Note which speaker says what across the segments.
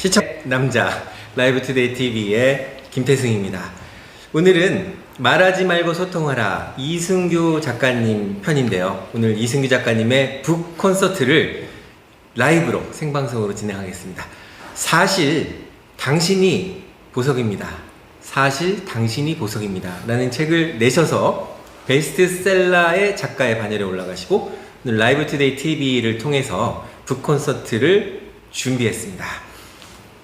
Speaker 1: 시청 남자 라이브투데이 TV의 김태승입니다. 오늘은 말하지 말고 소통하라 이승규 작가님 편인데요. 오늘 이승규 작가님의 북 콘서트를 라이브로 생방송으로 진행하겠습니다. 사실 당신이 보석입니다. 사실 당신이 보석입니다. 라는 책을 내셔서 베스트셀러의 작가의 반열에 올라가시고 오늘 라이브투데이 TV를 통해서 북 콘서트를 준비했습니다.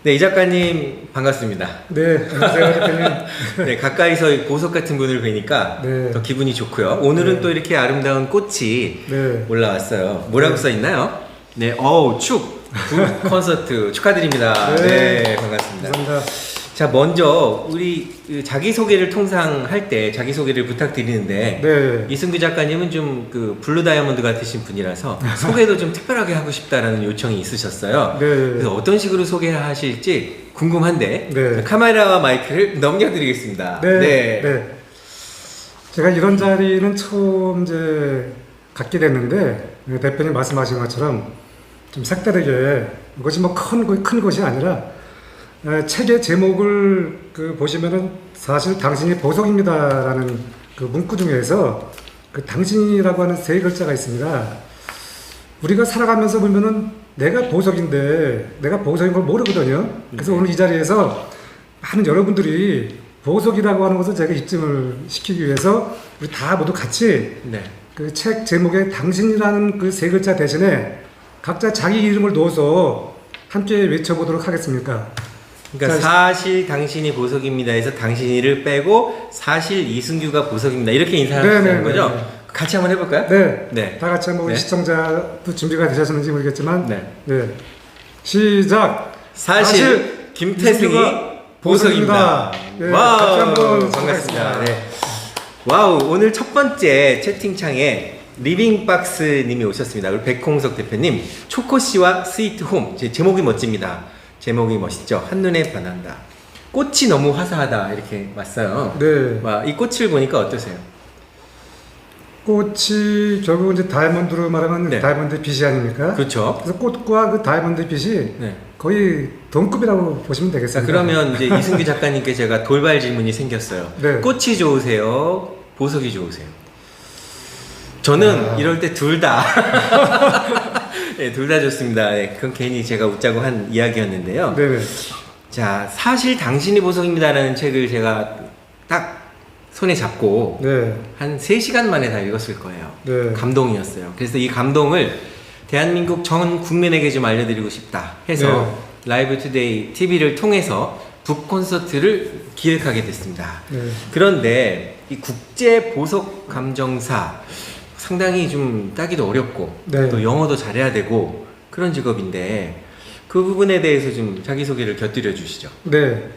Speaker 1: 네, 이 작가님 반갑습니다.
Speaker 2: 네, 안녕하세요, 대표님.
Speaker 1: 네, 가까이서 보석 같은 분을 뵈니까
Speaker 2: 네.
Speaker 1: 더 기분이 좋고요. 오늘은
Speaker 2: 네.
Speaker 1: 또 이렇게 아름다운 꽃이
Speaker 2: 네.
Speaker 1: 올라왔어요. 뭐라고 써 있나요? 네, 축 북 콘서트 축하드립니다.
Speaker 2: 네.
Speaker 1: 네, 반갑습니다.
Speaker 2: 감사합니다.
Speaker 1: 자, 먼저 우리 자기소개를 통상 할 때 자기소개를 부탁드리는데
Speaker 2: 네.
Speaker 1: 이승규 작가님은 좀 그 블루 다이아몬드 같으신 분이라서 소개도 좀 특별하게 하고 싶다라는 요청이 있으셨어요.
Speaker 2: 네.
Speaker 1: 그래서 어떤 식으로 소개하실지 궁금한데
Speaker 2: 네.
Speaker 1: 카메라와 마이크를 넘겨드리겠습니다.
Speaker 2: 네. 제가 이런 자리는 처음 이제 갖게 됐는데 대표님 말씀하신 것처럼 좀 색다르게 이것이 뭐 큰 것이 아니라 책의 제목을 보시면은 사실 당신이 보석입니다라는 그 문구 중에서 그 당신이라고 하는 세 글자가 있습니다. 우리가 살아가면서 보면은 내가 보석인데 내가 보석인 걸 모르거든요. 그래서 오늘 이 자리에서 많은 여러분들이 보석이라고 하는 것을 제가 입증을 시키기 위해서 우리 다 모두 같이
Speaker 1: 네.
Speaker 2: 그 책 제목에 당신이라는 그 세 글자 대신에 각자 자기 이름을 넣어서 함께 외쳐보도록 하겠습니까?
Speaker 1: 그러니까
Speaker 2: 자,
Speaker 1: 사실 당신이 보석입니다 해서 당신이를 빼고 사실 이승규가 보석입니다 이렇게 인사하는 거죠?
Speaker 2: 네.
Speaker 1: 같이 한번 해볼까요?
Speaker 2: 네.
Speaker 1: 네.
Speaker 2: 다 같이 한번
Speaker 1: 네.
Speaker 2: 시청자도 준비가 되셨는지 모르겠지만
Speaker 1: 네.
Speaker 2: 시작!
Speaker 1: 사실 김태승이
Speaker 2: 이승규가
Speaker 1: 보석입니다.
Speaker 2: 네,
Speaker 1: 와우,
Speaker 2: 같이 한번
Speaker 1: 반갑습니다. 네. 와우, 오늘 첫 번째 채팅창에 리빙박스 님이 오셨습니다. 우리 백홍석 대표님, 초코씨와 스위트홈. 제목이 멋집니다. 제목이 멋있죠? 한눈에 반한다. 꽃이 너무 화사하다. 이렇게 왔어요.
Speaker 2: 네.
Speaker 1: 와, 이 꽃을 보니까 어떠세요?
Speaker 2: 꽃이 결국 이제 다이아몬드로 말하면
Speaker 1: 네.
Speaker 2: 다이아몬드 빛이 아닙니까?
Speaker 1: 그렇죠.
Speaker 2: 그래서 꽃과 그 다이아몬드 빛이
Speaker 1: 네.
Speaker 2: 거의 동급이라고 보시면
Speaker 1: 자,
Speaker 2: 되겠습니다.
Speaker 1: 그러면 이제 이승규 작가님께 제가 돌발 질문이 생겼어요.
Speaker 2: 네.
Speaker 1: 꽃이 좋으세요? 보석이 좋으세요? 저는 이럴 때 둘 다. 네, 둘 다 좋습니다. 네, 그건 괜히 제가 웃자고 한 이야기였는데요.
Speaker 2: 네네.
Speaker 1: 자, 사실 당신이 보석입니다라는 책을 제가 딱 손에 잡고
Speaker 2: 네.
Speaker 1: 한 3시간 만에 다 읽었을 거예요.
Speaker 2: 네.
Speaker 1: 감동이었어요. 그래서 이 감동을 대한민국 전 국민에게 좀 알려드리고 싶다 해서 라이브 투데이 TV를 통해서 북 콘서트를 기획하게 됐습니다.
Speaker 2: 네.
Speaker 1: 그런데 이 국제 보석 감정사 상당히 좀 따기도 어렵고
Speaker 2: 네.
Speaker 1: 또 영어도 잘해야 되고 그런 직업인데 그 부분에 대해서 좀 자기소개를 곁들여 주시죠.
Speaker 2: 네.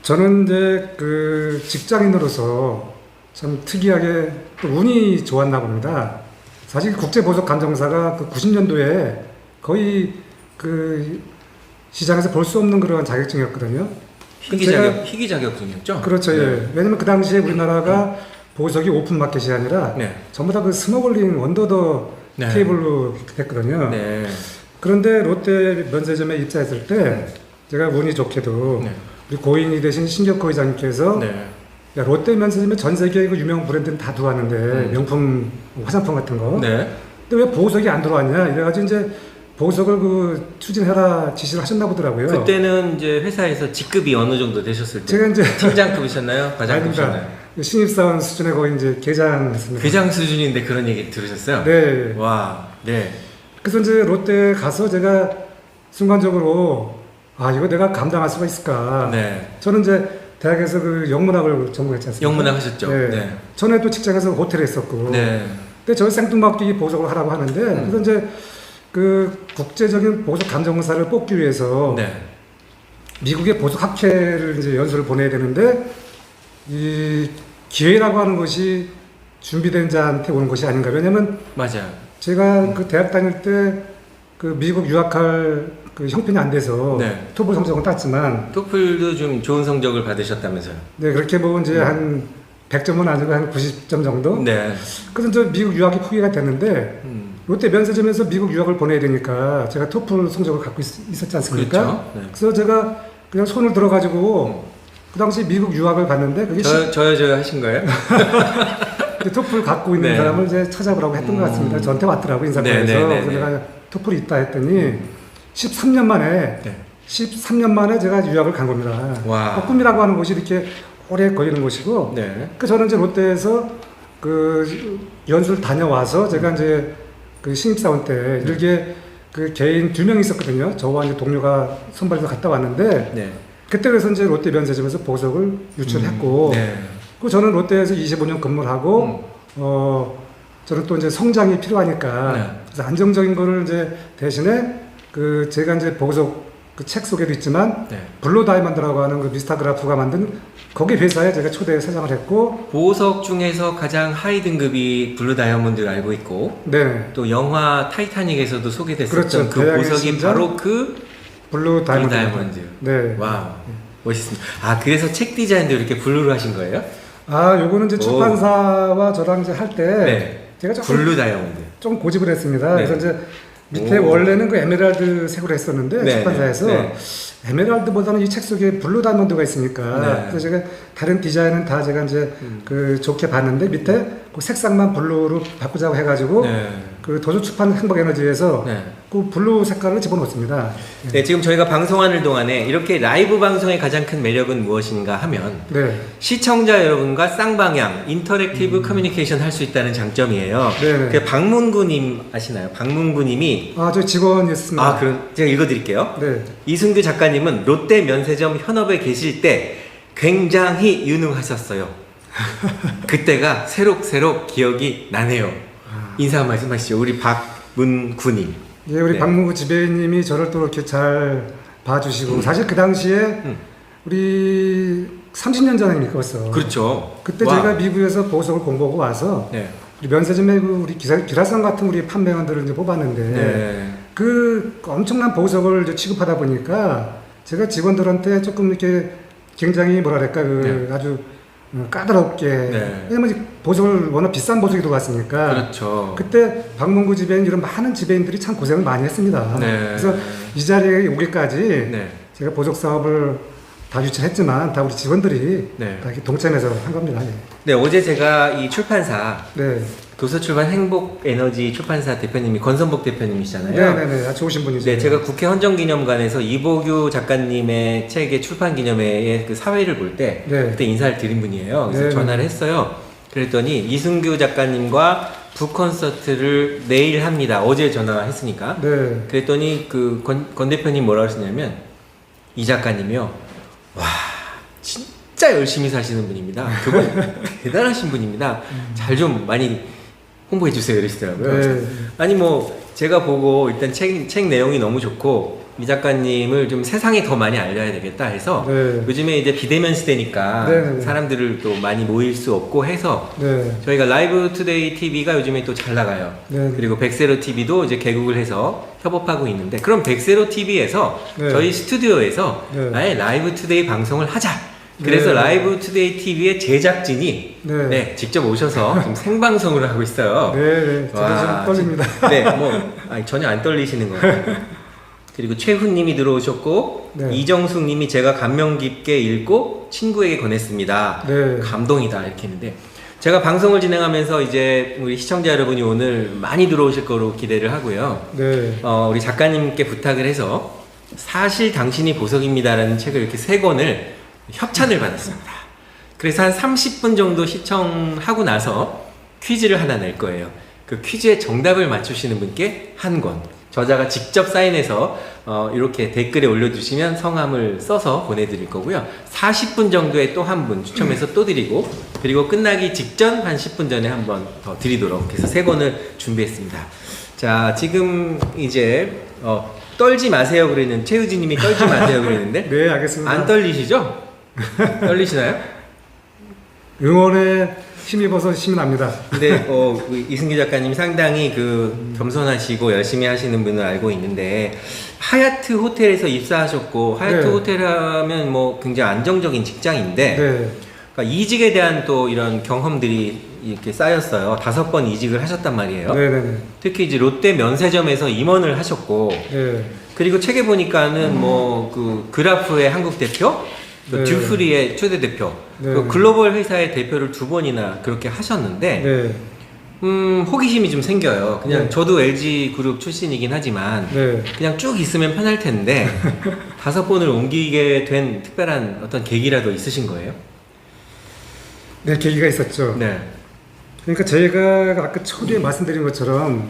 Speaker 2: 저는 이제 그 직장인으로서 참 특이하게 또 운이 좋았나 봅니다. 사실 국제보석 감정사가 그 90년도에 거의 그 시장에서 볼 수 없는 그런 자격증이었거든요.
Speaker 1: 희귀 자격증이었죠?
Speaker 2: 그렇죠.
Speaker 1: 네.
Speaker 2: 예. 왜냐면 그 당시에 우리나라가 보석이 오픈 마켓이 아니라
Speaker 1: 네.
Speaker 2: 전부 다 그 스머글링 언더 더
Speaker 1: 네.
Speaker 2: 테이블로 했거든요.
Speaker 1: 네.
Speaker 2: 그런데 롯데 면세점에 입사했을 때 제가 운이 좋게도
Speaker 1: 네.
Speaker 2: 우리 고인이 되신 신격호 회장님께서
Speaker 1: 네.
Speaker 2: 야, 롯데 면세점에 전 세계의 그 유명 브랜드는 다 들어왔는데 명품 화장품 같은 거.
Speaker 1: 네.
Speaker 2: 근데 왜 보석이 안 들어왔냐? 이래가지고 이제 보석을 그 추진해라 지시를 하셨나 보더라고요.
Speaker 1: 그때는 이제 회사에서 직급이 어느 정도 되셨을 때?
Speaker 2: 제가 이제
Speaker 1: 팀장급이셨나요? 과장급이셨나요?
Speaker 2: 신입사원 수준의 거의 이제 계장했습니다.
Speaker 1: 회장 수준인데 그런 얘기 들으셨어요?
Speaker 2: 네.
Speaker 1: 와, 네.
Speaker 2: 그래서 이제 롯데 가서 제가 순간적으로 아 이거 내가 감당할 수가 있을까?
Speaker 1: 네.
Speaker 2: 저는 이제 대학에서 그 영문학을 전공했지 않습니까?
Speaker 1: 영문학 하셨죠?
Speaker 2: 네.
Speaker 1: 네.
Speaker 2: 전에 또 직장에서 호텔에 있었고.
Speaker 1: 네.
Speaker 2: 근데 저 생뚱맞게 이 보석을 하라고 하는데 그래서 이제 그 국제적인 보석 감정사를 뽑기 위해서
Speaker 1: 네.
Speaker 2: 미국의 보석 학회를 이제 연수를 보내야 되는데 이 기회라고 하는 것이 준비된 자한테 오는 것이 아닌가. 왜냐면
Speaker 1: 맞아요.
Speaker 2: 제가 그 대학 다닐 때 그 미국 유학할 그 형편이 안 돼서
Speaker 1: 네.
Speaker 2: 토플 성적은 땄지만
Speaker 1: 토플도 좀 좋은 성적을 받으셨다면서요?
Speaker 2: 네 그렇게 뭐 이제 한 100점은 아니고 한 90점 정도.
Speaker 1: 네.
Speaker 2: 그래서 저 미국 유학이 포기가 됐는데 롯데 면세점에서 미국 유학을 보내야 되니까 제가 토플 성적을 갖고 있었지 않습니까?
Speaker 1: 그렇죠. 네.
Speaker 2: 그래서 제가 그냥 손을 들어가지고 그 당시 미국 유학을 갔는데 그게
Speaker 1: 저요 하신 거예요?
Speaker 2: 토플 갖고 있는
Speaker 1: 네.
Speaker 2: 사람을 이제 찾아보라고 했던 것 같습니다. 저한테 왔더라고 인사권에서.
Speaker 1: 네, 네, 네,
Speaker 2: 그래서
Speaker 1: 네.
Speaker 2: 내가 토플이 있다 했더니 13년 만에
Speaker 1: 네.
Speaker 2: 13년 만에 제가 유학을 간 겁니다.
Speaker 1: 와.
Speaker 2: 꿈이라고 하는 곳이 이렇게 오래 걸리는 곳이고
Speaker 1: 네.
Speaker 2: 그 저는 이제 롯데에서 그 연수를 다녀와서 제가 이제 그 신입사원 때 일개 그 개인 2명 있었거든요. 저와 이제 동료가 선발해서 갔다 왔는데
Speaker 1: 네.
Speaker 2: 그때 그래서 이제 롯데 면세점에서 보석을 유출했고
Speaker 1: 네.
Speaker 2: 그 저는 롯데에서 25년 근무를 하고 저는 또 이제 성장이 필요하니까
Speaker 1: 네.
Speaker 2: 그래서 안정적인 거를 이제 대신에 그 제가 이제 보석 그 책 속에도 있지만
Speaker 1: 네.
Speaker 2: 블루 다이먼드라고 하는 그 미스터 그라프가 만든 거기 회사에 제가 초대 사장을 했고
Speaker 1: 보석 중에서 가장 하위 등급이 블루 다이아몬드를 알고 있고
Speaker 2: 네
Speaker 1: 또 영화 타이타닉에서도 소개됐었던
Speaker 2: 그렇죠.
Speaker 1: 그
Speaker 2: 대양의
Speaker 1: 보석이
Speaker 2: 신전,
Speaker 1: 바로 그
Speaker 2: 블루 다이먼드.
Speaker 1: 다이아몬드.
Speaker 2: 네.
Speaker 1: 와우 멋있습니다. 아 그래서 책 디자인도 이렇게 블루로 하신 거예요?
Speaker 2: 아 요거는 이제
Speaker 1: 오.
Speaker 2: 출판사와 저랑 이제 할 때
Speaker 1: 네.
Speaker 2: 제가 조금
Speaker 1: 블루 다이아몬드.
Speaker 2: 좀 고집을 했습니다.
Speaker 1: 네.
Speaker 2: 그래서 이제 밑에
Speaker 1: 오.
Speaker 2: 원래는 그 에메랄드 색으로 했었는데
Speaker 1: 네,
Speaker 2: 출판사에서
Speaker 1: 네.
Speaker 2: 에메랄드보다는 이 책 속에 블루 다이먼드가 있으니까
Speaker 1: 네.
Speaker 2: 그래서 제가 다른 디자인은 다 제가 이제 그 좋게 봤는데 밑에 그 색상만 블루로 바꾸자고 해가지고
Speaker 1: 네.
Speaker 2: 그 도서 출판 행복에너지에서
Speaker 1: 네.
Speaker 2: 그 블루 색깔을 집어넣습니다.
Speaker 1: 네, 지금 저희가 방송하는 동안에 이렇게 라이브 방송의 가장 큰 매력은 무엇인가 하면
Speaker 2: 네.
Speaker 1: 시청자 여러분과 쌍방향 인터랙티브 커뮤니케이션 할 수 있다는 장점이에요.
Speaker 2: 네네.
Speaker 1: 그 박문구님 아시나요? 박문구님이
Speaker 2: 아, 저 직원이었습니다.
Speaker 1: 아 그럼 제가 읽어드릴게요.
Speaker 2: 네.
Speaker 1: 이승규 작가님은 롯데 면세점 현업에 계실 때 굉장히 유능하셨어요. 그때가 새록새록 기억이 나네요. 인사 한 말씀 하시죠. 우리 박문구님.
Speaker 2: 예, 우리
Speaker 1: 네.
Speaker 2: 박문구 지배인님이 저를 또 이렇게 잘 봐주시고 사실 그 당시에 우리 30년 전에 겪었어.
Speaker 1: 그렇죠.
Speaker 2: 그때
Speaker 1: 와.
Speaker 2: 제가 미국에서 보석을 공부하고 와서
Speaker 1: 네.
Speaker 2: 우리 면세점에 그 우리 기라성 같은 우리 판매원들을 이제 뽑았는데
Speaker 1: 네.
Speaker 2: 그 엄청난 보석을 이제 취급하다 보니까 제가 직원들한테 조금 이렇게 굉장히 뭐랄까 그 아주 까다롭게
Speaker 1: 네.
Speaker 2: 왜냐면 이제 보석을 워낙 비싼 보석이 들어갔으니까
Speaker 1: 그렇죠.
Speaker 2: 그때 박문구 지배인 이런 많은 지배인들이 참 고생을 많이 했습니다.
Speaker 1: 네.
Speaker 2: 그래서 이 자리에 오기까지
Speaker 1: 네.
Speaker 2: 제가 보석 사업을 다 유치했지만 다 우리 직원들이
Speaker 1: 네.
Speaker 2: 다 이렇게 동참해서 한 겁니다. 예.
Speaker 1: 네, 어제 제가 이 출판사
Speaker 2: 네.
Speaker 1: 도서출판 행복에너지 출판사 대표님이 권선복 대표님이시잖아요.
Speaker 2: 네네네. 아주 좋으신 분이죠.
Speaker 1: 네, 제가 국회 헌정기념관에서 이보규 작가님의 책의 출판 기념회의 그 사회를 볼 때
Speaker 2: 네.
Speaker 1: 그때 인사를 드린 분이에요. 그래서
Speaker 2: 네.
Speaker 1: 전화를 했어요. 그랬더니 이승규 작가님과 북콘서트를 내일 합니다. 어제 전화했으니까.
Speaker 2: 네.
Speaker 1: 그랬더니 그 권 대표님 뭐라고 하시냐면 이 작가님이요. 와 진짜 열심히 사시는 분입니다. 그분 대단하신 분입니다. 잘 좀 많이 홍보해 주세요 이러시더라고요.
Speaker 2: 네.
Speaker 1: 아니 뭐 제가 보고 일단 책 내용이 너무 좋고 이 작가님을 좀 세상에 더 많이 알려야 되겠다 해서
Speaker 2: 네.
Speaker 1: 요즘에 이제 비대면 시대니까
Speaker 2: 네.
Speaker 1: 사람들을 또 많이 모일 수 없고 해서
Speaker 2: 네.
Speaker 1: 저희가 라이브 투데이 TV가 요즘에 또 잘 나가요.
Speaker 2: 네.
Speaker 1: 그리고 백세로 TV도 이제 개국을 해서 협업하고 있는데 그럼 백세로 TV에서
Speaker 2: 네.
Speaker 1: 저희 스튜디오에서
Speaker 2: 네.
Speaker 1: 아예 라이브 투데이 방송을 하자. 그래서
Speaker 2: 네.
Speaker 1: 라이브 투데이 TV의 제작진이
Speaker 2: 네.
Speaker 1: 네, 직접 오셔서 지금 생방송을 하고 있어요.
Speaker 2: 네. 저도 좀 떨립니다.
Speaker 1: 네, 뭐 아니, 전혀 안 떨리시는 거예요. 그리고 최훈님이 들어오셨고
Speaker 2: 네.
Speaker 1: 이정숙님이 제가 감명 깊게 읽고 친구에게 권했습니다.
Speaker 2: 네.
Speaker 1: 감동이다 이렇게 했는데 제가 방송을 진행하면서 이제 우리 시청자 여러분이 오늘 많이 들어오실 거로 기대를 하고요.
Speaker 2: 네.
Speaker 1: 우리 작가님께 부탁을 해서 사실 당신이 보석입니다라는 책을 이렇게 3권을 협찬을 받았습니다. 그래서 한 30분 정도 시청하고 나서 퀴즈를 하나 낼 거예요. 그 퀴즈의 정답을 맞추시는 분께 한 권. 저자가 직접 사인해서 이렇게 댓글에 올려주시면 성함을 써서 보내드릴 거고요. 40분 정도에 또 한 분 추첨해서 또 드리고 그리고 끝나기 직전 한 10분 전에 한 번 더 드리도록 해서 3권을 준비했습니다. 자, 지금 이제 떨지 마세요 그랬는데 최우진님이 떨지 마세요 그랬는데
Speaker 2: 네, 알겠습니다.
Speaker 1: 안 떨리시죠? 떨리시나요?
Speaker 2: 응원에 힘입어서 힘이 납니다.
Speaker 1: 근데 그 이승기 작가님 상당히 그 겸손하시고 열심히 하시는 분을 알고 있는데 하얏트 호텔에서 입사하셨고 하얏트
Speaker 2: 네.
Speaker 1: 호텔 하면 뭐 굉장히 안정적인 직장인데
Speaker 2: 네.
Speaker 1: 그러니까 이직에 대한 또 이런 경험들이 이렇게 쌓였어요. 5번 이직을 하셨단 말이에요.
Speaker 2: 네네네.
Speaker 1: 특히 이제 롯데 면세점에서 임원을 하셨고,
Speaker 2: 네.
Speaker 1: 그리고 책에 보니까는 뭐 그 그라프의 한국 대표, 또
Speaker 2: 네.
Speaker 1: 듀프리의 초대 대표,
Speaker 2: 네.
Speaker 1: 또 글로벌 회사의 대표를 2번이나 그렇게 하셨는데,
Speaker 2: 네.
Speaker 1: 호기심이 좀 생겨요. 그냥
Speaker 2: 네.
Speaker 1: 저도 LG 그룹 출신이긴 하지만,
Speaker 2: 네.
Speaker 1: 그냥 쭉 있으면 편할 텐데, 5번을 옮기게 된 특별한 어떤 계기라도 있으신 거예요?
Speaker 2: 네, 계기가 있었죠.
Speaker 1: 네.
Speaker 2: 그러니까 저희가 아까 초기에 말씀드린 것처럼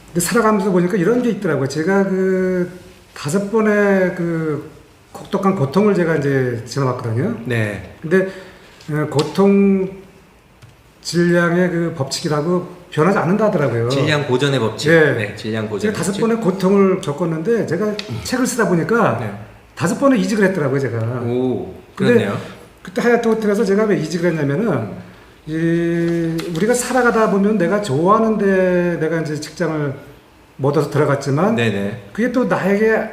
Speaker 2: 근데 살아가면서 보니까 이런 게 있더라고요. 제가 그 5번의 그 혹독한 고통을 제가 이제 지나왔거든요.
Speaker 1: 네.
Speaker 2: 근데 고통 질량의 그 법칙이라고 변하지 않는다 하더라고요.
Speaker 1: 질량 보전의 법칙.
Speaker 2: 네.
Speaker 1: 질량 보전.
Speaker 2: 제가 5번의 고통을 겪었는데 제가 책을 쓰다 보니까
Speaker 1: 네.
Speaker 2: 5번을 이직을 했더라고요, 제가.
Speaker 1: 오,
Speaker 2: 근데
Speaker 1: 그렇네요.
Speaker 2: 그때 하얏트 호텔에서 제가 왜 이직을 했냐면은 우리가 살아가다 보면 내가 좋아하는데 내가 이제 직장을 못 얻어서 들어갔지만
Speaker 1: 네네.
Speaker 2: 그게 또 나에게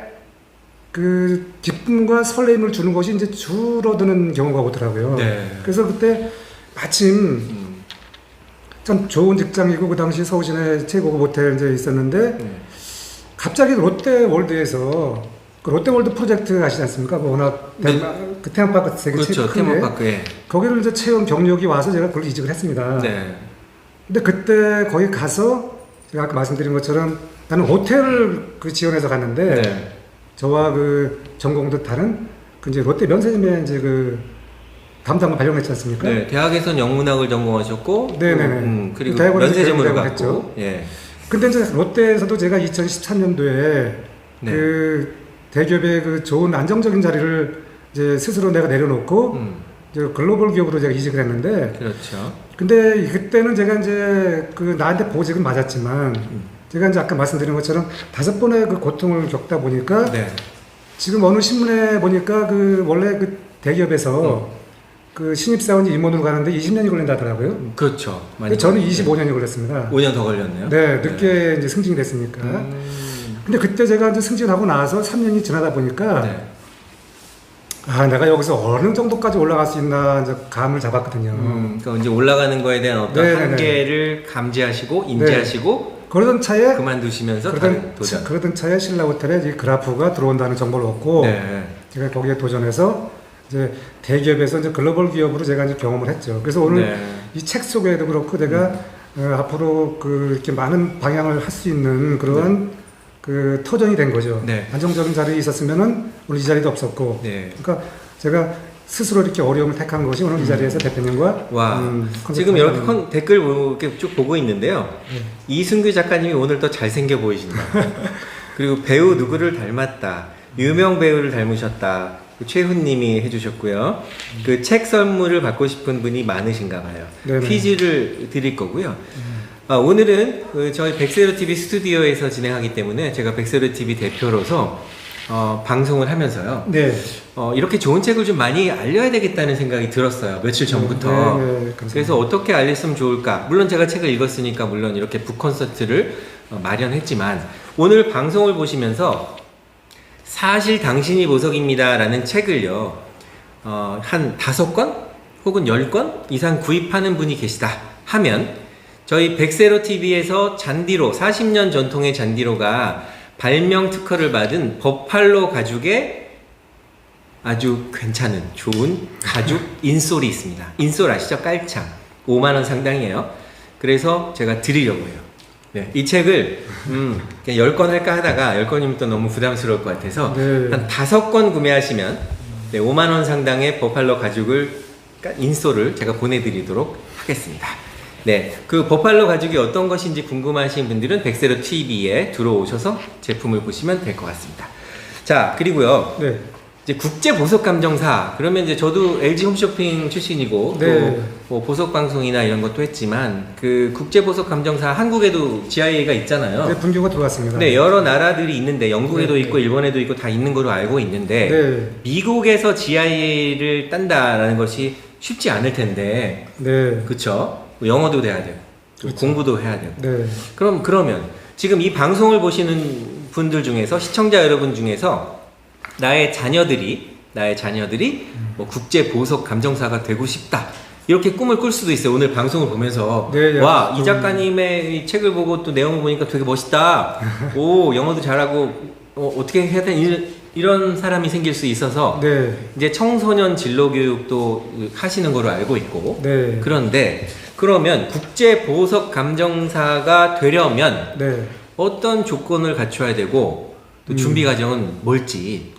Speaker 2: 그 기쁨과 설렘을 주는 것이 이제 줄어드는 경우가 오더라고요.
Speaker 1: 네.
Speaker 2: 그래서 그때 마침 참 좋은 직장이고 그 당시 서울시내 최고급 호텔 이제 있었는데 갑자기 롯데월드에서 그 롯데월드 프로젝트 아시지 않습니까? 그 워낙 그 테마파크 세계
Speaker 1: 그렇죠.
Speaker 2: 최고 큰데
Speaker 1: 테마파크에.
Speaker 2: 거기를 이제 채용 경력이 와서 제가 그걸 이직을 했습니다.
Speaker 1: 네.
Speaker 2: 근데 그때 거기 가서 제가 아까 말씀드린 것처럼 나는 호텔을 그 지원해서 갔는데
Speaker 1: 네.
Speaker 2: 저와 그 전공도 다른 그 이제 롯데 면세점에 이제 그 담당을 발령했지 않습니까?
Speaker 1: 네. 대학에선 영문학을 전공하셨고,
Speaker 2: 네네네.
Speaker 1: 그리고
Speaker 2: 대학원에서
Speaker 1: 면세점으로
Speaker 2: 경영을
Speaker 1: 갔고,
Speaker 2: 했죠.
Speaker 1: 예.
Speaker 2: 근데 이제 롯데에서도 제가 2013년도에
Speaker 1: 네.
Speaker 2: 그 대기업의 그 좋은 안정적인 자리를 이제 스스로 내가 내려놓고 이제 글로벌 기업으로 제가 이직을 했는데
Speaker 1: 그렇죠.
Speaker 2: 근데 그때는 제가 이제 그 나한테 보직은 맞았지만 제가 이제 아까 말씀드린 것처럼 5번의 그 고통을 겪다 보니까
Speaker 1: 네.
Speaker 2: 지금 어느 신문에 보니까 그 원래 그 대기업에서 그 신입사원이 임원으로 가는데 20년이 걸린다 하더라고요.
Speaker 1: 그렇죠.
Speaker 2: 근데 저는 25년이 걸렸습니다.
Speaker 1: 5년 더 걸렸네요.
Speaker 2: 네, 늦게 이제 승진이 됐으니까. 근데 그때 제가 이제 승진하고 나서 3년이 지나다 보니까
Speaker 1: 네.
Speaker 2: 아, 내가 여기서 어느 정도까지 올라갈 수 있나 이제 감을 잡았거든요.
Speaker 1: 그러니까 이제 올라가는 거에 대한 어떤
Speaker 2: 네네네.
Speaker 1: 한계를 감지하시고 인지하시고
Speaker 2: 그러던 차에
Speaker 1: 그만두시면서 다른 도전.
Speaker 2: 그러던 차에 신라 호텔에 이 그라프가 들어온다는 정보를 얻고
Speaker 1: 네.
Speaker 2: 제가 거기에 도전해서 이제 대기업에서 이제 글로벌 기업으로 제가 이제 경험을 했죠. 그래서 오늘
Speaker 1: 네.
Speaker 2: 이 책 속에도 그렇고 내가 앞으로 그 이렇게 많은 방향을 할 수 있는 그런 그 터전이 된 거죠.
Speaker 1: 네.
Speaker 2: 안정적인 자리에 있었으면은 오늘 이 자리도 없었고.
Speaker 1: 네.
Speaker 2: 그러니까 제가 스스로 이렇게 어려움을 택한 것이 오늘 이 자리에서 대표님과
Speaker 1: 와, 지금
Speaker 2: 컨택하는-
Speaker 1: 이렇게 댓글 이렇게 쭉 보고 있는데요.
Speaker 2: 네.
Speaker 1: 이승규 작가님이 오늘 더 잘생겨 보이신다. 그리고 배우 누구를 닮았다. 유명 배우를 닮으셨다. 최훈님이 해주셨고요. 그 책 선물을 받고 싶은 분이 많으신가 봐요.
Speaker 2: 네네.
Speaker 1: 퀴즈를 드릴 거고요. 오늘은 그 저희 백세로 TV 스튜디오에서 진행하기 때문에 제가 백세로 TV 대표로서 방송을 하면서요.
Speaker 2: 네.
Speaker 1: 이렇게 좋은 책을 좀 많이 알려야 되겠다는 생각이 들었어요. 며칠 전부터.
Speaker 2: 네, 감사합니다.
Speaker 1: 그래서 어떻게 알렸으면 좋을까? 물론 제가 책을 읽었으니까 물론 이렇게 북콘서트를 마련했지만 오늘 방송을 보시면서 사실 당신이 보석입니다 라는 책을요 한 5권 혹은 10권 이상 구입하는 분이 계시다 하면 저희 백세로 TV에서 잔디로 40년 전통의 잔디로가 발명 특허를 받은 버팔로 가죽의 아주 괜찮은 좋은 가죽 인솔이 있습니다. 인솔 아시죠? 깔창 5만원 상당이에요. 그래서 제가 드리려고요. 네, 이 책을 그냥 10권 할까 하다가 10권이면 또 너무 부담스러울 것 같아서
Speaker 2: 네.
Speaker 1: 한 5권 구매하시면 5만원 상당의 버팔로 가죽을 인솔을 제가 보내드리도록 하겠습니다. 네, 그 버팔로 가죽이 어떤 것인지 궁금하신 분들은 백세로 TV에 들어오셔서 제품을 보시면 될 것 같습니다. 자, 그리고요.
Speaker 2: 네.
Speaker 1: 이제 국제 보석 감정사 그러면 이제 저도 LG 홈쇼핑 출신이고
Speaker 2: 네.
Speaker 1: 또 뭐 보석 방송이나 이런 것도 했지만 그 국제 보석 감정사 한국에도 GIA가 있잖아요.
Speaker 2: 네, 분교가 들어왔습니다.
Speaker 1: 네, 여러 나라들이 있는데 영국에도
Speaker 2: 네.
Speaker 1: 있고 일본에도 있고 다 있는 거로 알고 있는데
Speaker 2: 네.
Speaker 1: 미국에서 GIA를 딴다라는 것이 쉽지 않을 텐데
Speaker 2: 네.
Speaker 1: 그쵸? 영어도 돼야 되고
Speaker 2: 그렇죠.
Speaker 1: 공부도 해야 되고
Speaker 2: 네.
Speaker 1: 그러면 지금 이 방송을 보시는 분들 중에서 시청자 여러분 중에서 나의 자녀들이 뭐 국제 보석 감정사가 되고 싶다 이렇게 꿈을 꿀 수도 있어요. 오늘 방송을 보면서
Speaker 2: 네,
Speaker 1: 와, 이
Speaker 2: 좀-
Speaker 1: 작가님의 이 책을 보고 또 내용을 보니까 되게 멋있다. 오, 영어도 잘하고 어떻게 해야 되나 이런 사람이 생길 수 있어서
Speaker 2: 네,
Speaker 1: 이제 청소년 진로 교육도 하시는 걸로 알고 있고
Speaker 2: 네,
Speaker 1: 그런데 그러면 국제 보석 감정사가 되려면
Speaker 2: 네.
Speaker 1: 어떤 조건을 갖춰야 되고 또 준비 과정은 뭘지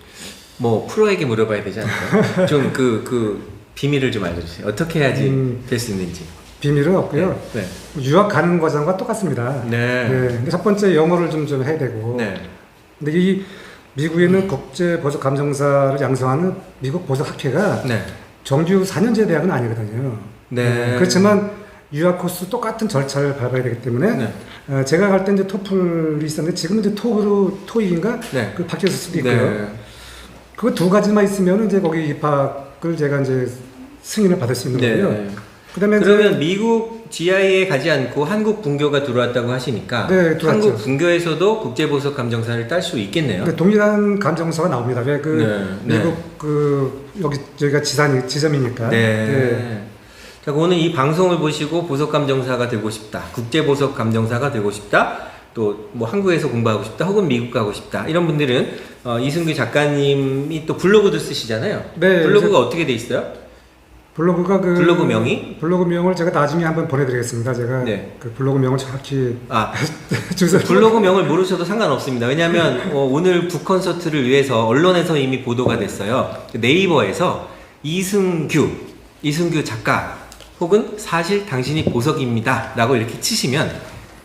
Speaker 1: 뭐 프로에게 물어봐야 되지 않을까요? 좀 그 비밀을 좀 알려주세요. 어떻게 해야지 될 수 있는지.
Speaker 2: 비밀은 없고요.
Speaker 1: 네.
Speaker 2: 유학 가는 과정과 똑같습니다.
Speaker 1: 네.
Speaker 2: 근데 첫 번째 영어를 좀 해야 되고.
Speaker 1: 네.
Speaker 2: 근데 이 미국에 있는 국제 보석 감정사를 양성하는 미국 보석 학회가
Speaker 1: 네.
Speaker 2: 정규 4년제 대학은 아니거든요.
Speaker 1: 네.
Speaker 2: 그렇지만 유학 코스 똑같은 절차를 밟아야 되기 때문에
Speaker 1: 네.
Speaker 2: 제가 갈 때 이제 토플이 있었는데 지금은 이제 토익인가
Speaker 1: 네.
Speaker 2: 그 바뀌었을 수도 있고요.
Speaker 1: 네.
Speaker 2: 그 두 가지만 있으면 이제 거기 입학을 제가 이제 승인을 받을 수 있는
Speaker 1: 네.
Speaker 2: 거고요. 그다음에
Speaker 1: 그러면 미국 GI에 가지 않고 한국 분교가 들어왔다고 하시니까
Speaker 2: 네, 들어왔죠.
Speaker 1: 한국 분교에서도 국제 보석 감정사를 딸 수 있겠네요.
Speaker 2: 네, 동일한 감정서가 나옵니다. 왜 그
Speaker 1: 네.
Speaker 2: 미국 그 여기가 지점이니까.
Speaker 1: 네. 자, 오늘 이 방송을 보시고 보석 감정사가 되고 싶다. 국제 보석 감정사가 되고 싶다. 또 뭐 한국에서 공부하고 싶다. 혹은 미국 가고 싶다. 이런 분들은 이승규 작가님이 또 블로그도 쓰시잖아요.
Speaker 2: 네,
Speaker 1: 블로그가 어떻게 돼 있어요?
Speaker 2: 블로그가 그
Speaker 1: 블로그 명이?
Speaker 2: 블로그 명을 제가 나중에 한번 보내드리겠습니다. 제가
Speaker 1: 네.
Speaker 2: 그 블로그 명을 정확히
Speaker 1: 아,
Speaker 2: 주소
Speaker 1: 블로그 명을 모르셔도 상관없습니다. 왜냐하면 오늘 북 콘서트를 위해서 언론에서 이미 보도가 됐어요. 네이버에서 이승규 작가 혹은 사실 당신이 보석입니다 라고 이렇게 치시면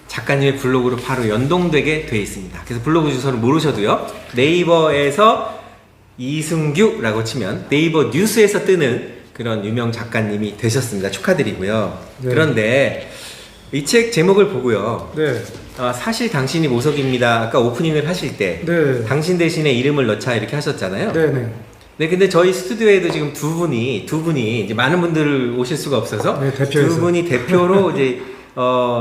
Speaker 1: 작가님의 블로그로 바로 연동되게 되어 있습니다. 그래서 블로그 주소를 모르셔도요, 네이버에서 이승규라고 치면 네이버 뉴스에서 뜨는 그런 유명 작가님이 되셨습니다. 축하드리고요.
Speaker 2: 네.
Speaker 1: 그런데 이 책 제목을 보고요,
Speaker 2: 네,
Speaker 1: 사실 당신이 보석입니다. 아까 오프닝을 하실 때
Speaker 2: 네,
Speaker 1: 당신 대신에 이름을 넣자 이렇게 하셨잖아요.
Speaker 2: 네, 네.
Speaker 1: 네, 근데 저희 스튜디오에도 지금 두 분이 이제 많은 분들 오실 수가 없어서
Speaker 2: 네, 대표에서.
Speaker 1: 두 분이 대표로 이제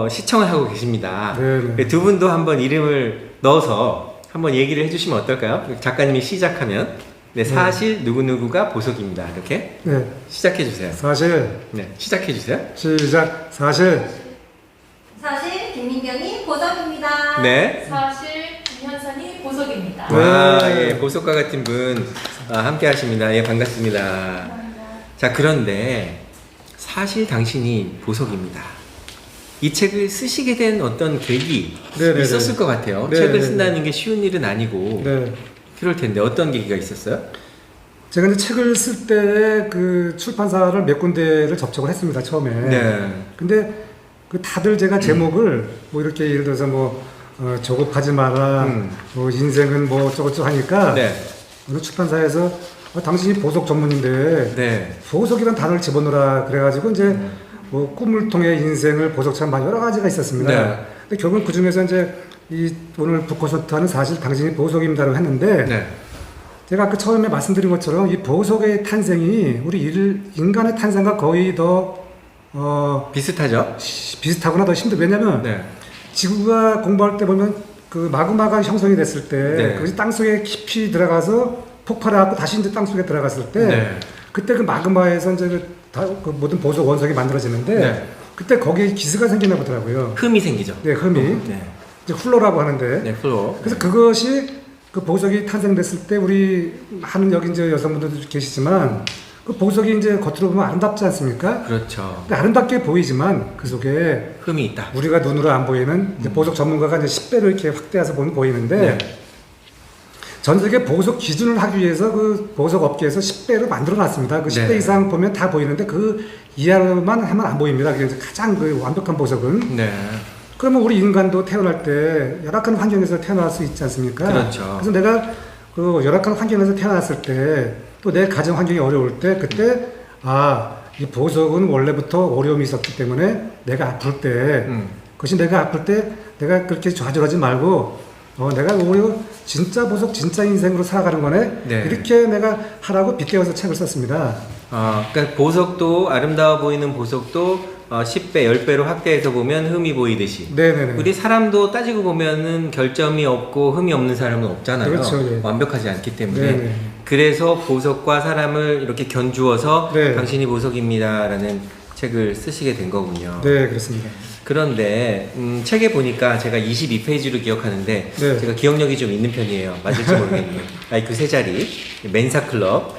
Speaker 1: 시청을 하고 계십니다.
Speaker 2: 네, 네.
Speaker 1: 두 분도 한번 이름을 넣어서 한번 얘기를 해주시면 어떨까요? 작가님이 시작하면 네, 사실 누구누구가 보석입니다. 이렇게
Speaker 2: 네.
Speaker 1: 시작해 주세요.
Speaker 2: 사실
Speaker 1: 네, 시작해 주세요.
Speaker 2: 시작. 사실
Speaker 3: 김민경이 보석입니다.
Speaker 1: 네.
Speaker 4: 사실 김현선이 보석입니다.
Speaker 2: 네.
Speaker 1: 와, 예, 보석과 같은 분 함께 하십니다. 예, 반갑습니다. 자, 그런데 사실 당신이 보석입니다. 이 책을 쓰시게 된 어떤 계기
Speaker 2: 네네네.
Speaker 1: 있었을 것 같아요.
Speaker 2: 네네네.
Speaker 1: 책을 쓴다는 게 쉬운 일은 아니고
Speaker 2: 네.
Speaker 1: 그럴 텐데 어떤 계기가 있었어요?
Speaker 2: 제가 이제 책을 쓸 때 그 출판사를 몇 군데를 접촉을 했습니다. 처음에.
Speaker 1: 네.
Speaker 2: 근데 그 다들 제가 제목을 뭐 이렇게 예를 들어서 조급하지 마라, 뭐 인생은 뭐 어쩌고저쩌고 하니까
Speaker 1: 네.
Speaker 2: 어느 출판사에서 당신이 보석 전문인데
Speaker 1: 네.
Speaker 2: 보석이란 단어를 집어넣으라 그래가지고 이제 뭐 꿈을 통해 인생을 보석처럼 여러 가지가 있었습니다.
Speaker 1: 네.
Speaker 2: 근데 결국은 그 중에서 이제 이 오늘 북콘서트하는 사실 당신이 보석입니다라고 했는데
Speaker 1: 네.
Speaker 2: 제가 아까 처음에 말씀드린 것처럼 이 보석의 탄생이 우리 인간의 탄생과 거의 더
Speaker 1: 비슷하죠?
Speaker 2: 비슷하거나 더 힘들. 왜냐면
Speaker 1: 네.
Speaker 2: 지구가 공부할 때 보면 그 마그마가 형성이 됐을 때
Speaker 1: 네.
Speaker 2: 그것이 땅 속에 깊이 들어가서 폭발해갖고 다시 이제 땅 속에 들어갔을 때
Speaker 1: 네.
Speaker 2: 그때 그 마그마에서 이제 그 모든 보석 원석이 만들어지는데
Speaker 1: 네.
Speaker 2: 그때 거기에 기스가 생기나 보더라고요.
Speaker 1: 흠이 생기죠.
Speaker 2: 네, 흠이
Speaker 1: 네.
Speaker 2: 이제 훌러라고 하는데
Speaker 1: 네, 플로.
Speaker 2: 그래서 그것이 그 보석이 탄생됐을 때 우리 많은 여기 이제 여성분들도 계시지만 그 보석이 이제 겉으로 보면 아름답지 않습니까?
Speaker 1: 그렇죠.
Speaker 2: 근데 아름답게 보이지만 그 속에
Speaker 1: 흠이 있다.
Speaker 2: 우리가 눈으로 안 보이는 이제 보석 전문가가 이제 10배로 이렇게 확대해서 보면 보이는데
Speaker 1: 네.
Speaker 2: 전 세계 보석 기준을 하기 위해서 그 보석 업계에서 10배로 만들어 놨습니다. 그 10배
Speaker 1: 네.
Speaker 2: 이상 보면 다 보이는데 그 이하로만 하면 안 보입니다. 그게 이제 가장 그 완벽한 보석은.
Speaker 1: 네.
Speaker 2: 그러면 우리 인간도 태어날 때 열악한 환경에서 태어날 수 있지 않습니까?
Speaker 1: 그렇죠.
Speaker 2: 그래서 내가 그 열악한 환경에서 태어났을 때 또 내 가정 환경이 어려울 때 그때 이 보석은 원래부터 어려움이 있었기 때문에 내가 아플 때 그것이 내가 아플 때 내가 그렇게 좌절하지 말고 내가 오히려 진짜 보석 진짜 인생으로 살아가는 거네.
Speaker 1: 네.
Speaker 2: 이렇게 내가 하라고 빗대어서 책을 썼습니다.
Speaker 1: 그러니까 보석도 아름다워 보이는 보석도 10배, 10배로 확대해서 보면 흠이 보이듯이
Speaker 2: 네네네.
Speaker 1: 우리 사람도 따지고 보면은 결점이 없고 흠이 없는 사람은 없잖아요.
Speaker 2: 그렇죠, 예.
Speaker 1: 완벽하지 않기 때문에.
Speaker 2: 네네.
Speaker 1: 그래서 보석과 사람을 이렇게 견주어서
Speaker 2: 네.
Speaker 1: 당신이 보석입니다라는 책을 쓰시게 된 거군요.
Speaker 2: 네, 그렇습니다.
Speaker 1: 그런데 책에 보니까 제가 22페이지로 기억하는데
Speaker 2: 네.
Speaker 1: 제가 기억력이 좀 있는 편이에요. 맞을지 모르겠네요. IQ 세 자리 멘사 클럽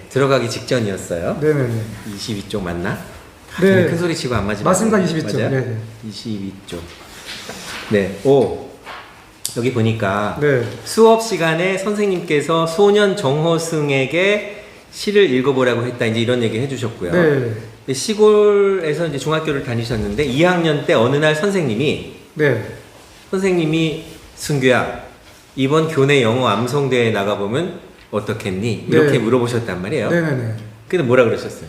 Speaker 1: 들어가기 직전이었어요.
Speaker 2: 네네네.
Speaker 1: 22쪽 맞나?
Speaker 2: 네.
Speaker 1: 큰 소리 치고 안 맞으면
Speaker 2: 맞습니다. 22쪽.
Speaker 1: 맞아요?
Speaker 2: 네.
Speaker 1: 22쪽. 네. 오. 여기 보니까
Speaker 2: 네.
Speaker 1: 수업 시간에 선생님께서 소년 정호승에게 시를 읽어보라고 했다. 이제 이런 얘기 해주셨고요.
Speaker 2: 네.
Speaker 1: 시골에서 이제 중학교를 다니셨는데 2학년 때 어느 날 선생님이 승규야 이번 교내 영어 암송대회 나가보면 어떻겠니? 이렇게
Speaker 2: 네.
Speaker 1: 물어보셨단 말이에요.
Speaker 2: 네네네.
Speaker 1: 근데 뭐라 그러셨어요?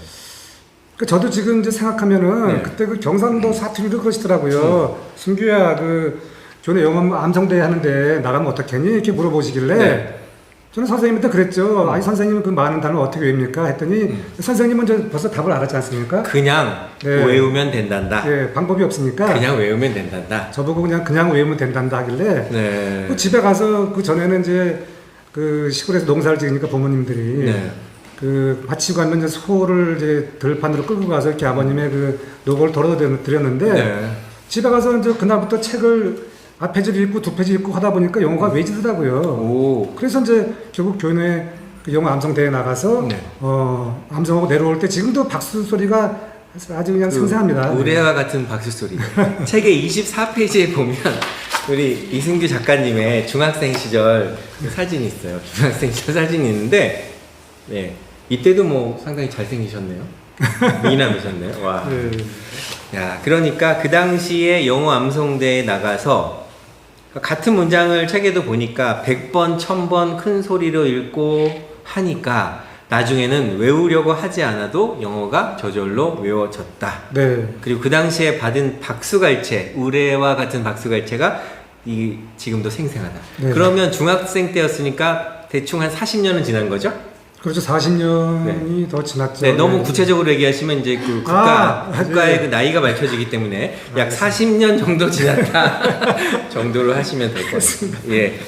Speaker 2: 그 저도 지금 이제 생각하면은
Speaker 1: 네.
Speaker 2: 그때 그 경상도 사투리도 그러시더라고요. 승규야 그 교내 영어 암송대회 하는데 나가면 어떻겠니? 이렇게 물어보시길래
Speaker 1: 네.
Speaker 2: 저는 선생님한테 그랬죠. 아니 선생님은 그 많은 단어 어떻게 외웁니까? 했더니 선생님은 저 벌써 답을 알았지 않습니까?
Speaker 1: 그냥
Speaker 2: 네.
Speaker 1: 외우면 된단다.
Speaker 2: 예, 방법이 없으니까
Speaker 1: 그냥 외우면 된단다.
Speaker 2: 저보고 그냥 외우면 된단다 하길래
Speaker 1: 네.
Speaker 2: 그 집에 가서 그 전에는 이제 그 시골에서 농사를 지으니까 부모님들이
Speaker 1: 네.
Speaker 2: 그 마치고 가면 이제 소를 이제 들판으로 끌고 가서 이렇게 아버님의 그 노고를 덜어드렸는데
Speaker 1: 네.
Speaker 2: 집에 가서 이제 그날부터 책을 앞페이지를 읽고 두 페이지 읽고 하다 보니까 영어가 외지더라고요.
Speaker 1: 오.
Speaker 2: 그래서 이제 결국 교내 그 영어 암송 대회 나가서
Speaker 1: 네.
Speaker 2: 암송하고 내려올 때 지금도 박수 소리가 아주 그냥 생생합니다.
Speaker 1: 우레와 같은 박수 소리. 책의 24페이지에 보면 우리 이승규 작가님의 중학생 시절 그 사진이 있어요. 중학생 시절 사진이 있는데, 네. 이때도 뭐 상당히 잘생기셨네요. 미남이셨네요. 와.
Speaker 2: 네.
Speaker 1: 야, 그러니까 그 당시에 영어 암송대에 나가서 같은 문장을 책에도 보니까 100번, 1000번 큰 소리로 읽고 하니까 나중에는 외우려고 하지 않아도 영어가 저절로 외워졌다.
Speaker 2: 네.
Speaker 1: 그리고 그 당시에 받은 박수갈채, 우레와 같은 박수갈채가 지금도 생생하다.
Speaker 2: 네.
Speaker 1: 그러면 중학생 때였으니까 대충 한 40년은 지난 거죠?
Speaker 2: 그렇죠. 40년이 더 지났죠.
Speaker 1: 네, 너무
Speaker 2: 네.
Speaker 1: 구체적으로 얘기하시면 이제 그 국가의 그 나이가 밝혀지기 때문에 약 40년 정도 지났다 정도로 하시면 될 것 같습니다. 예.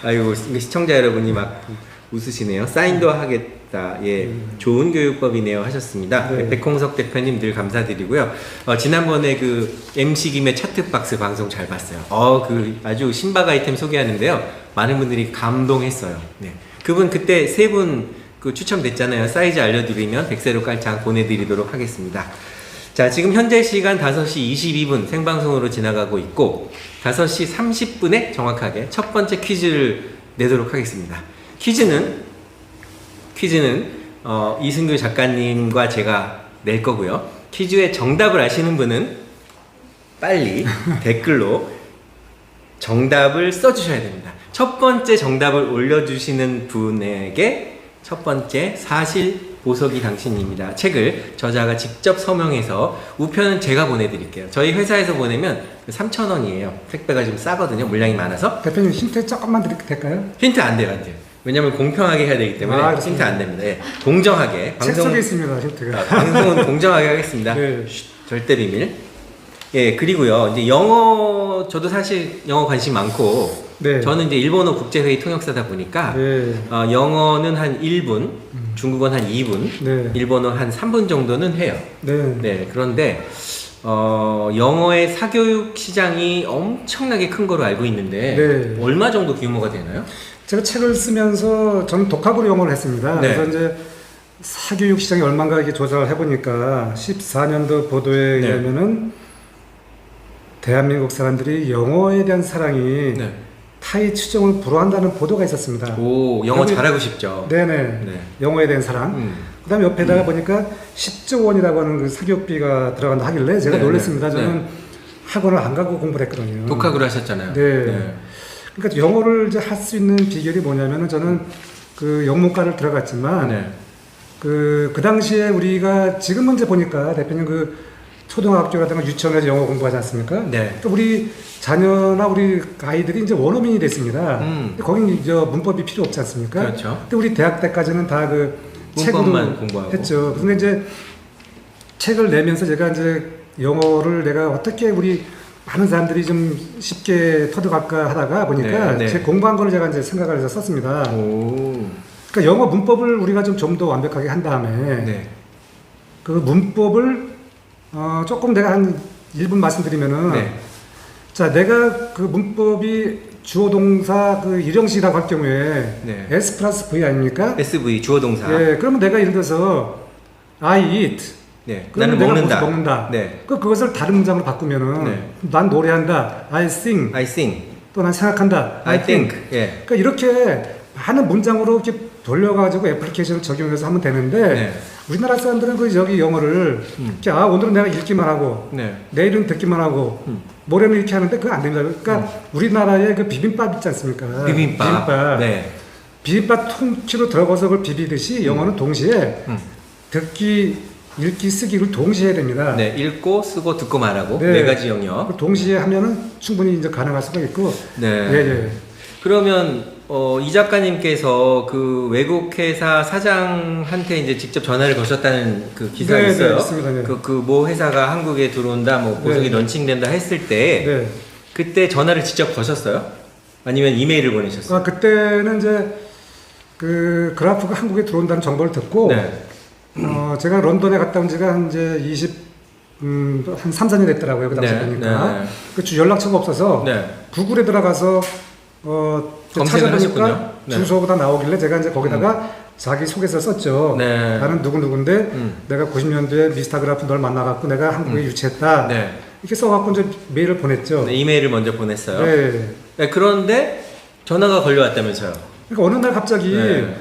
Speaker 1: 아이고, 시청자 여러분이 막 웃으시네요. 사인도 하겠다. 예. 좋은 교육법이네요. 하셨습니다.
Speaker 2: 네.
Speaker 1: 백홍석 대표님 늘 감사드리고요. 지난번에 그 MC 김의 차트박스 방송 잘 봤어요. 그 아주 신박 아이템 소개하는데요. 많은 분들이 감동했어요. 네. 그분 그때 세 분 그 추첨됐잖아요. 사이즈 알려드리면 백세로 깔창 보내드리도록 하겠습니다. 자, 지금 현재 시간 5시 22분 생방송으로 지나가고 있고 5시 30분에 정확하게 첫 번째 퀴즈를 내도록 하겠습니다. 퀴즈는 이승규 작가님과 제가 낼 거고요. 퀴즈의 정답을 아시는 분은 빨리 댓글로 정답을 써주셔야 됩니다. 첫 번째 정답을 올려주시는 분에게 첫 번째 사실 보석이 당신입니다. 책을 저자가 직접 서명해서 우편은 제가 보내드릴게요. 저희 회사에서 보내면 3,000원이에요. 택배가 좀 싸거든요. 물량이 많아서.
Speaker 2: 대표님 힌트 조금만 드려도 될까요?
Speaker 1: 힌트 안 돼요. 왜냐면 공평하게 해야 되기 때문에 힌트 안 됩니다. 예. 공정하게.
Speaker 2: 책 속에 있습니다. 힌트가.
Speaker 1: 방송은 공정하게 하겠습니다.
Speaker 2: 네.
Speaker 1: 절대 비밀. 예, 그리고요. 이제 영어, 저도 사실 영어 관심 많고,
Speaker 2: 네.
Speaker 1: 저는 이제 일본어 국제회의 통역사다 보니까,
Speaker 2: 네.
Speaker 1: 영어는 한 1분, 중국어는 한 2분,
Speaker 2: 네.
Speaker 1: 일본어 한 3분 정도는 해요.
Speaker 2: 네.
Speaker 1: 네, 그런데, 영어의 사교육 시장이 엄청나게 큰 거로 알고 있는데,
Speaker 2: 네.
Speaker 1: 얼마 정도 규모가 되나요?
Speaker 2: 제가 책을 쓰면서 저는 독학으로 영어를 했습니다.
Speaker 1: 네.
Speaker 2: 그래서 이제 사교육 시장이 얼마인가 이렇게 조사를 해보니까 14년도 보도에
Speaker 1: 네.
Speaker 2: 의하면은 대한민국 사람들이 영어에 대한 사랑이
Speaker 1: 네.
Speaker 2: 타의 추종을 불허한다는 보도가 있었습니다.
Speaker 1: 오, 영어
Speaker 2: 여기-
Speaker 1: 잘하고 싶죠.
Speaker 2: 네네.
Speaker 1: 네.
Speaker 2: 영어에 대한 사랑. 그 다음에 옆에다가 보니까 10조 원이라고 하는 그 사교육비가 들어간다 하길래 제가
Speaker 1: 네,
Speaker 2: 놀랐습니다.
Speaker 1: 네,
Speaker 2: 저는
Speaker 1: 네.
Speaker 2: 학원을 안 가고 공부를 했거든요.
Speaker 1: 독학으로 하셨잖아요.
Speaker 2: 네. 그러니까 영어를 이제 할 수 있는 비결이 뭐냐면은 저는 그 영문과를 들어갔지만
Speaker 1: 네.
Speaker 2: 그 당시에 우리가 지금은 이제 보니까 대표님 그 초등학교라든가 유치원에서 영어 공부하지 않습니까?
Speaker 1: 네.
Speaker 2: 또 우리 자녀나 우리 아이들이 이제 원어민이 됐습니다. 근데 거긴 이제 문법이 필요 없지 않습니까?
Speaker 1: 그렇죠.
Speaker 2: 근데 우리 대학 때까지는 다 그
Speaker 1: 문법만
Speaker 2: 책으로
Speaker 1: 공부하고.
Speaker 2: 했죠. 근데 이제 책을 내면서 제가 이제 영어를 내가 어떻게 우리 많은 사람들이 좀 쉽게 터득할까 하다가 보니까
Speaker 1: 네, 네.
Speaker 2: 제 공부한 거를 제가 이제 생각을 해서 썼습니다.
Speaker 1: 오.
Speaker 2: 그러니까 영어 문법을 우리가 좀 더 완벽하게 한 다음에
Speaker 1: 네.
Speaker 2: 그 문법을 조금 내가 한 1분 말씀드리면은
Speaker 1: 네.
Speaker 2: 자, 내가 그 문법이 주어 동사 그 일형식이라고 할 경우에
Speaker 1: 네.
Speaker 2: S 플러스 V 아닙니까?
Speaker 1: SV 주어 동사.
Speaker 2: 예, 그러면 내가 예를 들어서 I eat.
Speaker 1: 네.
Speaker 2: 그러면
Speaker 1: 나는
Speaker 2: 내가
Speaker 1: 먹는다.
Speaker 2: 먹는다.
Speaker 1: 네.
Speaker 2: 그것을 다른 문장으로 바꾸면은
Speaker 1: 네.
Speaker 2: 난 노래한다. I sing.
Speaker 1: I sing.
Speaker 2: 또 난 생각한다.
Speaker 1: I think. 예.
Speaker 2: 그러니까 이렇게 많은 문장으로 이렇게 돌려가지고 애플리케이션을 적용해서 하면 되는데
Speaker 1: 네.
Speaker 2: 우리나라 사람들은 그 여기 영어를 이렇게 오늘은 내가 읽기만 하고
Speaker 1: 네.
Speaker 2: 내일은 듣기만 하고 모레는 이렇게 하는데 그거 안 됩니다. 그러니까 우리나라의 그 비빔밥 있지 않습니까?
Speaker 1: 비빔밥. 네.
Speaker 2: 비빔밥 통째로 들어가서 그걸 비비듯이 영어는 동시에
Speaker 1: 음.
Speaker 2: 듣기, 읽기, 쓰기를 동시에 해야 됩니다.
Speaker 1: 네. 읽고 쓰고 듣고 말하고
Speaker 2: 네.
Speaker 1: 네 가지 영역.
Speaker 2: 그걸 동시에 하면은 충분히 이제 가능할 수가 있고.
Speaker 1: 네.
Speaker 2: 예, 예.
Speaker 1: 그러면 이 작가님께서 그 외국 회사 사장한테 이제 직접 전화를 거셨다는 그 기사가
Speaker 2: 네,
Speaker 1: 있어요.
Speaker 2: 네, 있습니다. 네.
Speaker 1: 그 뭐 회사가 한국에 들어온다, 뭐 보석이
Speaker 2: 네.
Speaker 1: 런칭된다 했을 때
Speaker 2: 네.
Speaker 1: 그때 전화를 직접 거셨어요? 아니면 이메일을 보내셨어요?
Speaker 2: 그때는 이제 그 그래프가 한국에 들어온다는 정보를 듣고
Speaker 1: 네.
Speaker 2: 제가 런던에 갔다 온 지가 한 이제 한 3, 4년 됐더라고요. 그 당시
Speaker 1: 네,
Speaker 2: 보니까.
Speaker 1: 네.
Speaker 2: 그 연락처가 없어서
Speaker 1: 네.
Speaker 2: 구글에 들어가서
Speaker 1: 검색을
Speaker 2: 찾아보니까
Speaker 1: 하셨군요. 네.
Speaker 2: 주소가 나오길래 제가 이제 거기다가 자기 소개서 썼죠.
Speaker 1: 네.
Speaker 2: 나는 누구누구인데 내가 90년대에 미스터 그래프 널 만나갖고 내가 한국에 유치했다.
Speaker 1: 네.
Speaker 2: 이렇게 써갖고 이제 메일을 보냈죠.
Speaker 1: 네, 이메일을 먼저 보냈어요.
Speaker 2: 네.
Speaker 1: 네, 그런데 전화가 걸려왔다면서요?
Speaker 2: 그러니까 어느 날 갑자기
Speaker 1: 네.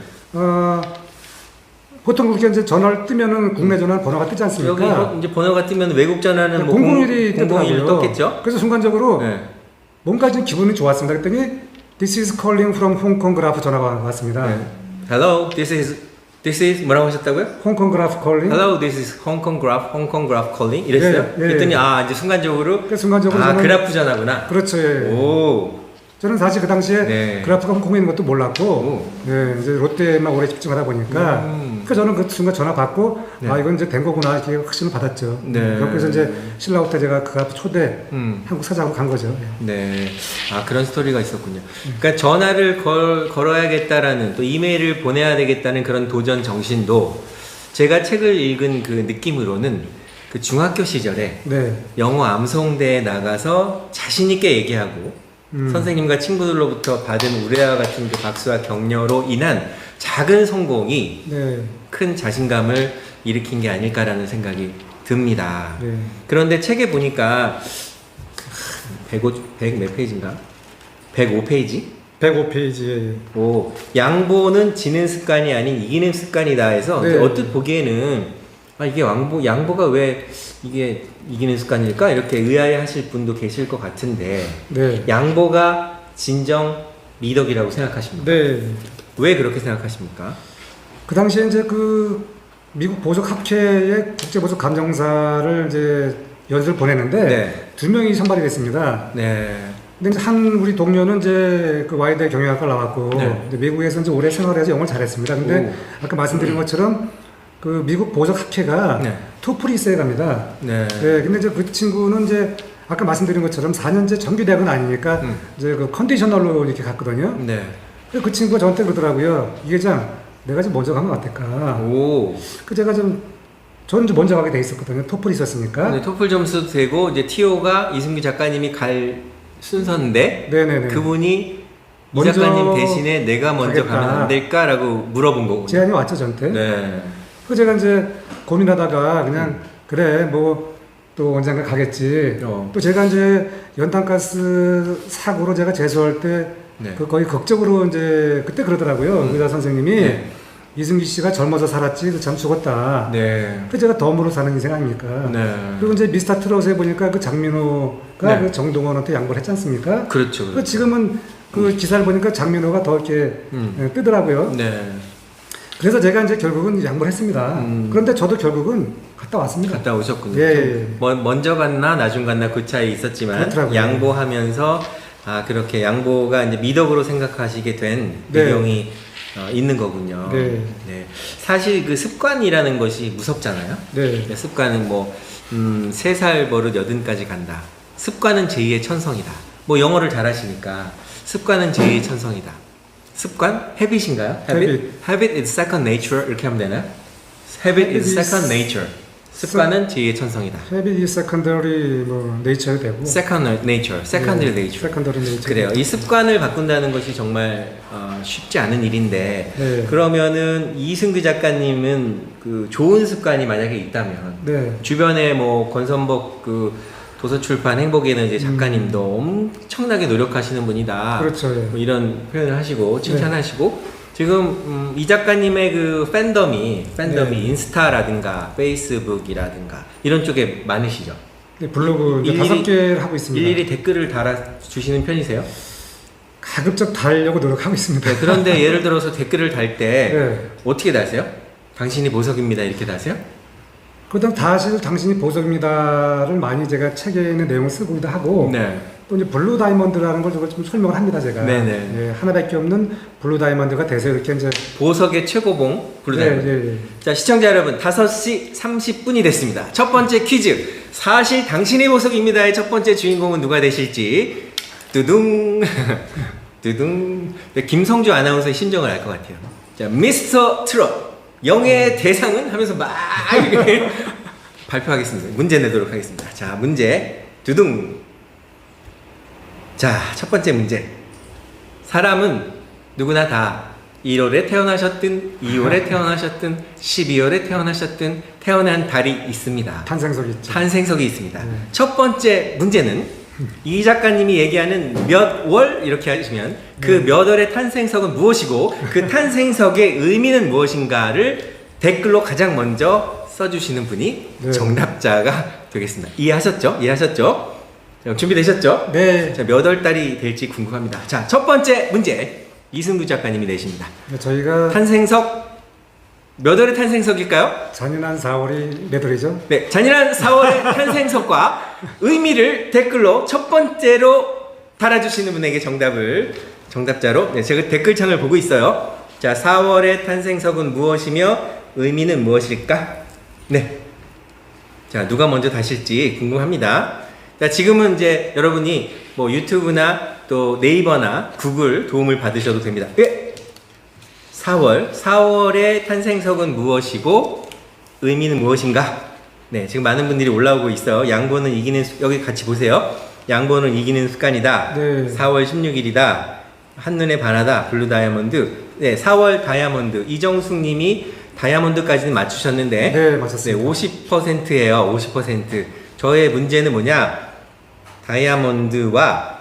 Speaker 2: 보통 그렇게 이제 전화를 뜨면은 국내 전화 번호가 뜨지 않습니까?
Speaker 1: 여기 이제 번호가 뜨면 외국 전화는 뭐
Speaker 2: 001이
Speaker 1: 001
Speaker 2: 뜨더라고요.
Speaker 1: 떴겠죠?
Speaker 2: 그래서 순간적으로
Speaker 1: 네.
Speaker 2: 뭔가 좀 기분이 좋았습니다. 그랬더니 This is calling from Hong Kong Graph 전화가 왔습니다.
Speaker 1: 네. Hello, this is 뭐라고 하셨다고요?
Speaker 2: Hong Kong Graph calling.
Speaker 1: Hello, this is Hong Kong Graph calling 이랬어요?
Speaker 2: 예, 예,
Speaker 1: 그랬더니
Speaker 2: 예.
Speaker 1: 이제 순간적으로
Speaker 2: 그러니까 순간적으로 저는
Speaker 1: 그래프 전화구나.
Speaker 2: 그렇죠. 예.
Speaker 1: 오.
Speaker 2: 저는 사실 그 당시에
Speaker 1: 네.
Speaker 2: 그래프가 홍콩에 있는 것도 몰랐고
Speaker 1: 오.
Speaker 2: 예, 이제 롯데만 오래 집중하다 보니까 그러니까 저는 그 순간 전화 받고
Speaker 1: 네.
Speaker 2: 이건 이제 된 거구나 이렇게 확신을 받았죠.
Speaker 1: 네.
Speaker 2: 그래서 이제 신라호 때 제가 그 그래프 초대
Speaker 1: 음.
Speaker 2: 한국 사장으로 간 거죠. 예.
Speaker 1: 네. 그런 스토리가 있었군요. 그러니까 전화를 걸어야겠다라는 또 이메일을 보내야 되겠다는 그런 도전 정신도 제가 책을 읽은 그 느낌으로는 그 중학교 시절에
Speaker 2: 네.
Speaker 1: 영어 암송대에 나가서 자신있게 얘기하고 선생님과 친구들로부터 받은 우레와 같은 그 박수와 격려로 인한 작은 성공이
Speaker 2: 네.
Speaker 1: 큰 자신감을 일으킨 게 아닐까라는 생각이 듭니다.
Speaker 2: 네.
Speaker 1: 그런데 책에 보니까 100 몇 페이지인가? 105페이지?
Speaker 2: 105페이지에
Speaker 1: 오, 양보는 지는 습관이 아닌 이기는 습관이다 해서
Speaker 2: 네.
Speaker 1: 이제 언뜻 보기에는 이게 양보가 왜 이게 이기는 습관일까? 이렇게 의아해 하실 분도 계실 것 같은데
Speaker 2: 네.
Speaker 1: 양보가 진정 미덕이라고 생각하십니까?
Speaker 2: 네.
Speaker 1: 왜 그렇게 생각하십니까?
Speaker 2: 그 당시에 이제 그 미국 보석 학회의 국제 보석 감정사를 이제 연수를 보냈는데
Speaker 1: 네.
Speaker 2: 2명이 선발이 됐습니다.
Speaker 1: 네.
Speaker 2: 근데 이제 한 우리 동료는 이제 그 와이드 경영학과를 나왔고
Speaker 1: 네.
Speaker 2: 이제 미국에서 이제 오래 생활해서 영어를 잘했습니다. 근데
Speaker 1: 오.
Speaker 2: 아까 말씀드린 것처럼 그 미국 보석 학회가
Speaker 1: 네.
Speaker 2: 토플이 있어야 갑니다.
Speaker 1: 네.
Speaker 2: 네. 근데 이제 그 친구는 이제 아까 말씀드린 것처럼 4년제 정규 대학은 아니니까 이제 그 컨디셔널로 이렇게 갔거든요.
Speaker 1: 네.
Speaker 2: 그래서 그 친구가 저한테 그러더라고요. 이 회장, 내가 좀 먼저 가면 어떨까?
Speaker 1: 오.
Speaker 2: 그 제가 저는 좀 먼저 가게 돼 있었거든요. 토플이 있었으니까.
Speaker 1: 네, 토플 점수도 되고 이제 TO가 이승규 작가님이 갈 순서인데
Speaker 2: 네네네.
Speaker 1: 그분이 이
Speaker 2: 먼저
Speaker 1: 작가님 대신에 내가 먼저
Speaker 2: 가겠다.
Speaker 1: 가면 안 될까라고 물어본 거군요.
Speaker 2: 제안이 왔죠, 저한테.
Speaker 1: 네.
Speaker 2: 그 제가 이제 고민하다가 그냥 그래 뭐 또 언젠가 가겠지. 또 제가 이제 연탄가스 사고로 제가 재수할 때
Speaker 1: 네.
Speaker 2: 그 거의 극적으로 이제 그때 그러더라고요. 의사 선생님이
Speaker 1: 네.
Speaker 2: 이승기 씨가 젊어서 살았지 참 죽었다.
Speaker 1: 네.
Speaker 2: 그 제가 덤으로 사는 인생 아닙니까?
Speaker 1: 네.
Speaker 2: 그리고 이제 미스터 트롯에 보니까 그 장민호가
Speaker 1: 네.
Speaker 2: 그 정동원한테 양보를 했지 않습니까?
Speaker 1: 그렇죠.
Speaker 2: 그 지금은 그 기사를 보니까 장민호가 더 이렇게 뜨더라고요.
Speaker 1: 네.
Speaker 2: 그래서 제가 이제 결국은 양보를 했습니다. 그런데 저도 결국은 갔다 왔습니다.
Speaker 1: 갔다 오셨군요.
Speaker 2: 예,
Speaker 1: 좀 먼저 갔나 나중 갔나 그 차이 있었지만
Speaker 2: 그렇더라고요.
Speaker 1: 양보하면서 그렇게 양보가 이제 미덕으로 생각하시게 된
Speaker 2: 네.
Speaker 1: 배경이 있는 거군요.
Speaker 2: 네.
Speaker 1: 네. 사실 그 습관이라는 것이 무섭잖아요.
Speaker 2: 네.
Speaker 1: 습관은 뭐 3살 버릇 80까지 간다. 습관은 제2의 천성이다. 뭐 영어를 잘하시니까 습관은 제2의 천성이다. 습관? habit인가요? habit is second nature 이렇게 하면 되나요? habit is second nature. 습관은 제2의 천성이다.
Speaker 2: 헤비 세컨더리 뭐 네이처도 되고.
Speaker 1: Second nature, secondary nature.
Speaker 2: 세컨더리 네이처.
Speaker 1: 그래요. 이 습관을 바꾼다는 것이 정말 쉽지 않은 일인데
Speaker 2: 네.
Speaker 1: 그러면은 이승규 작가님은 그 좋은 습관이 만약에 있다면
Speaker 2: 네.
Speaker 1: 주변에 뭐 권선복 그 도서출판 행복에는 이제 작가님도 엄청나게 노력하시는 분이다.
Speaker 2: 그렇죠. 예.
Speaker 1: 뭐 이런 표현을 하시고 칭찬하시고 지금 이 작가님의 그 팬덤이
Speaker 2: 네.
Speaker 1: 인스타라든가 페이스북이라든가 이런 쪽에 많으시죠?
Speaker 2: 네, 블로그 이제
Speaker 1: 일일이-
Speaker 2: 5개를 하고 있습니다.
Speaker 1: 일일이 댓글을 달아주시는 편이세요?
Speaker 2: 가급적 달려고 노력하고 있습니다.
Speaker 1: 네, 그런데 예를 들어서 댓글을 달 때
Speaker 2: 네.
Speaker 1: 어떻게 다세요? 당신이 보석입니다 이렇게 다세요?
Speaker 2: 그다음 사실 당신이 보석입니다를 많이 제가 책에 있는 내용을 쓰고도 하고
Speaker 1: 네.
Speaker 2: 또 이제 블루 다이먼드라는 걸 좀 설명을 합니다 제가.
Speaker 1: 네네.
Speaker 2: 예, 하나밖에 없는 블루 다이먼드가 돼서 이렇게 이제
Speaker 1: 보석의 최고봉 부르다.
Speaker 2: 예.
Speaker 1: 자, 시청자 여러분, 5시 30분이 됐습니다. 첫 번째 퀴즈. 사실 당신의 보석입니다의 첫 번째 주인공은 누가 되실지. 두둥. 두둥. 네, 김성주 아나운서의 심정을 알 것 같아요. 자, 미스터 트롯. 영예의 대상은 하면서 막 이렇게 발표하겠습니다. 문제 내도록 하겠습니다. 자, 문제. 두둥. 자, 첫 번째 문제. 사람은 누구나 다 1월에 태어나셨든 2월에 태어나셨든 12월에 태어나셨든 태어난 달이 있습니다.
Speaker 2: 탄생석이 있죠.
Speaker 1: 탄생석이 있습니다.
Speaker 2: 네.
Speaker 1: 첫 번째 문제는 이 작가님이 얘기하는 몇 월 이렇게 하시면 그 몇 월의 탄생석은 무엇이고 그 탄생석의 의미는 무엇인가를 댓글로 가장 먼저 써주시는 분이
Speaker 2: 네.
Speaker 1: 정답자가 되겠습니다. 이해하셨죠? 이해하셨죠? 자, 준비되셨죠?
Speaker 2: 네.
Speaker 1: 자, 몇 월 달이 될지 궁금합니다. 자, 첫 번째 문제 이승규 작가님이 내십니다.
Speaker 2: 저희가
Speaker 1: 탄생석 몇 월의 탄생석일까요?
Speaker 2: 잔인한 4월이 몇 월이죠?
Speaker 1: 네, 잔인한 4월의 탄생석과 의미를 댓글로 첫 번째로 달아주시는 분에게 정답자로 네, 제가 댓글창을 보고 있어요. 자, 4월의 탄생석은 무엇이며 의미는 무엇일까? 네. 자, 누가 먼저 다실지 궁금합니다. 자, 지금은 이제 여러분이 뭐 유튜브나 또 네이버나 구글 도움을 받으셔도 됩니다. 예. 4월의 탄생석은 무엇이고 의미는 무엇인가? 네, 지금 많은 분들이 올라오고 있어요. 양보는 이기는 여기 같이 보세요. 양보는 이기는 습관이다.
Speaker 2: 네.
Speaker 1: 4월 16일이다. 한눈에 반하다. 블루 다이아몬드. 네, 4월 다이아몬드. 이정숙 님이 다이아몬드까지는 맞추셨는데
Speaker 2: 네, 맞췄습니다.
Speaker 1: 네, 50%예요. 50%. 저의 문제는 뭐냐? 다이아몬드와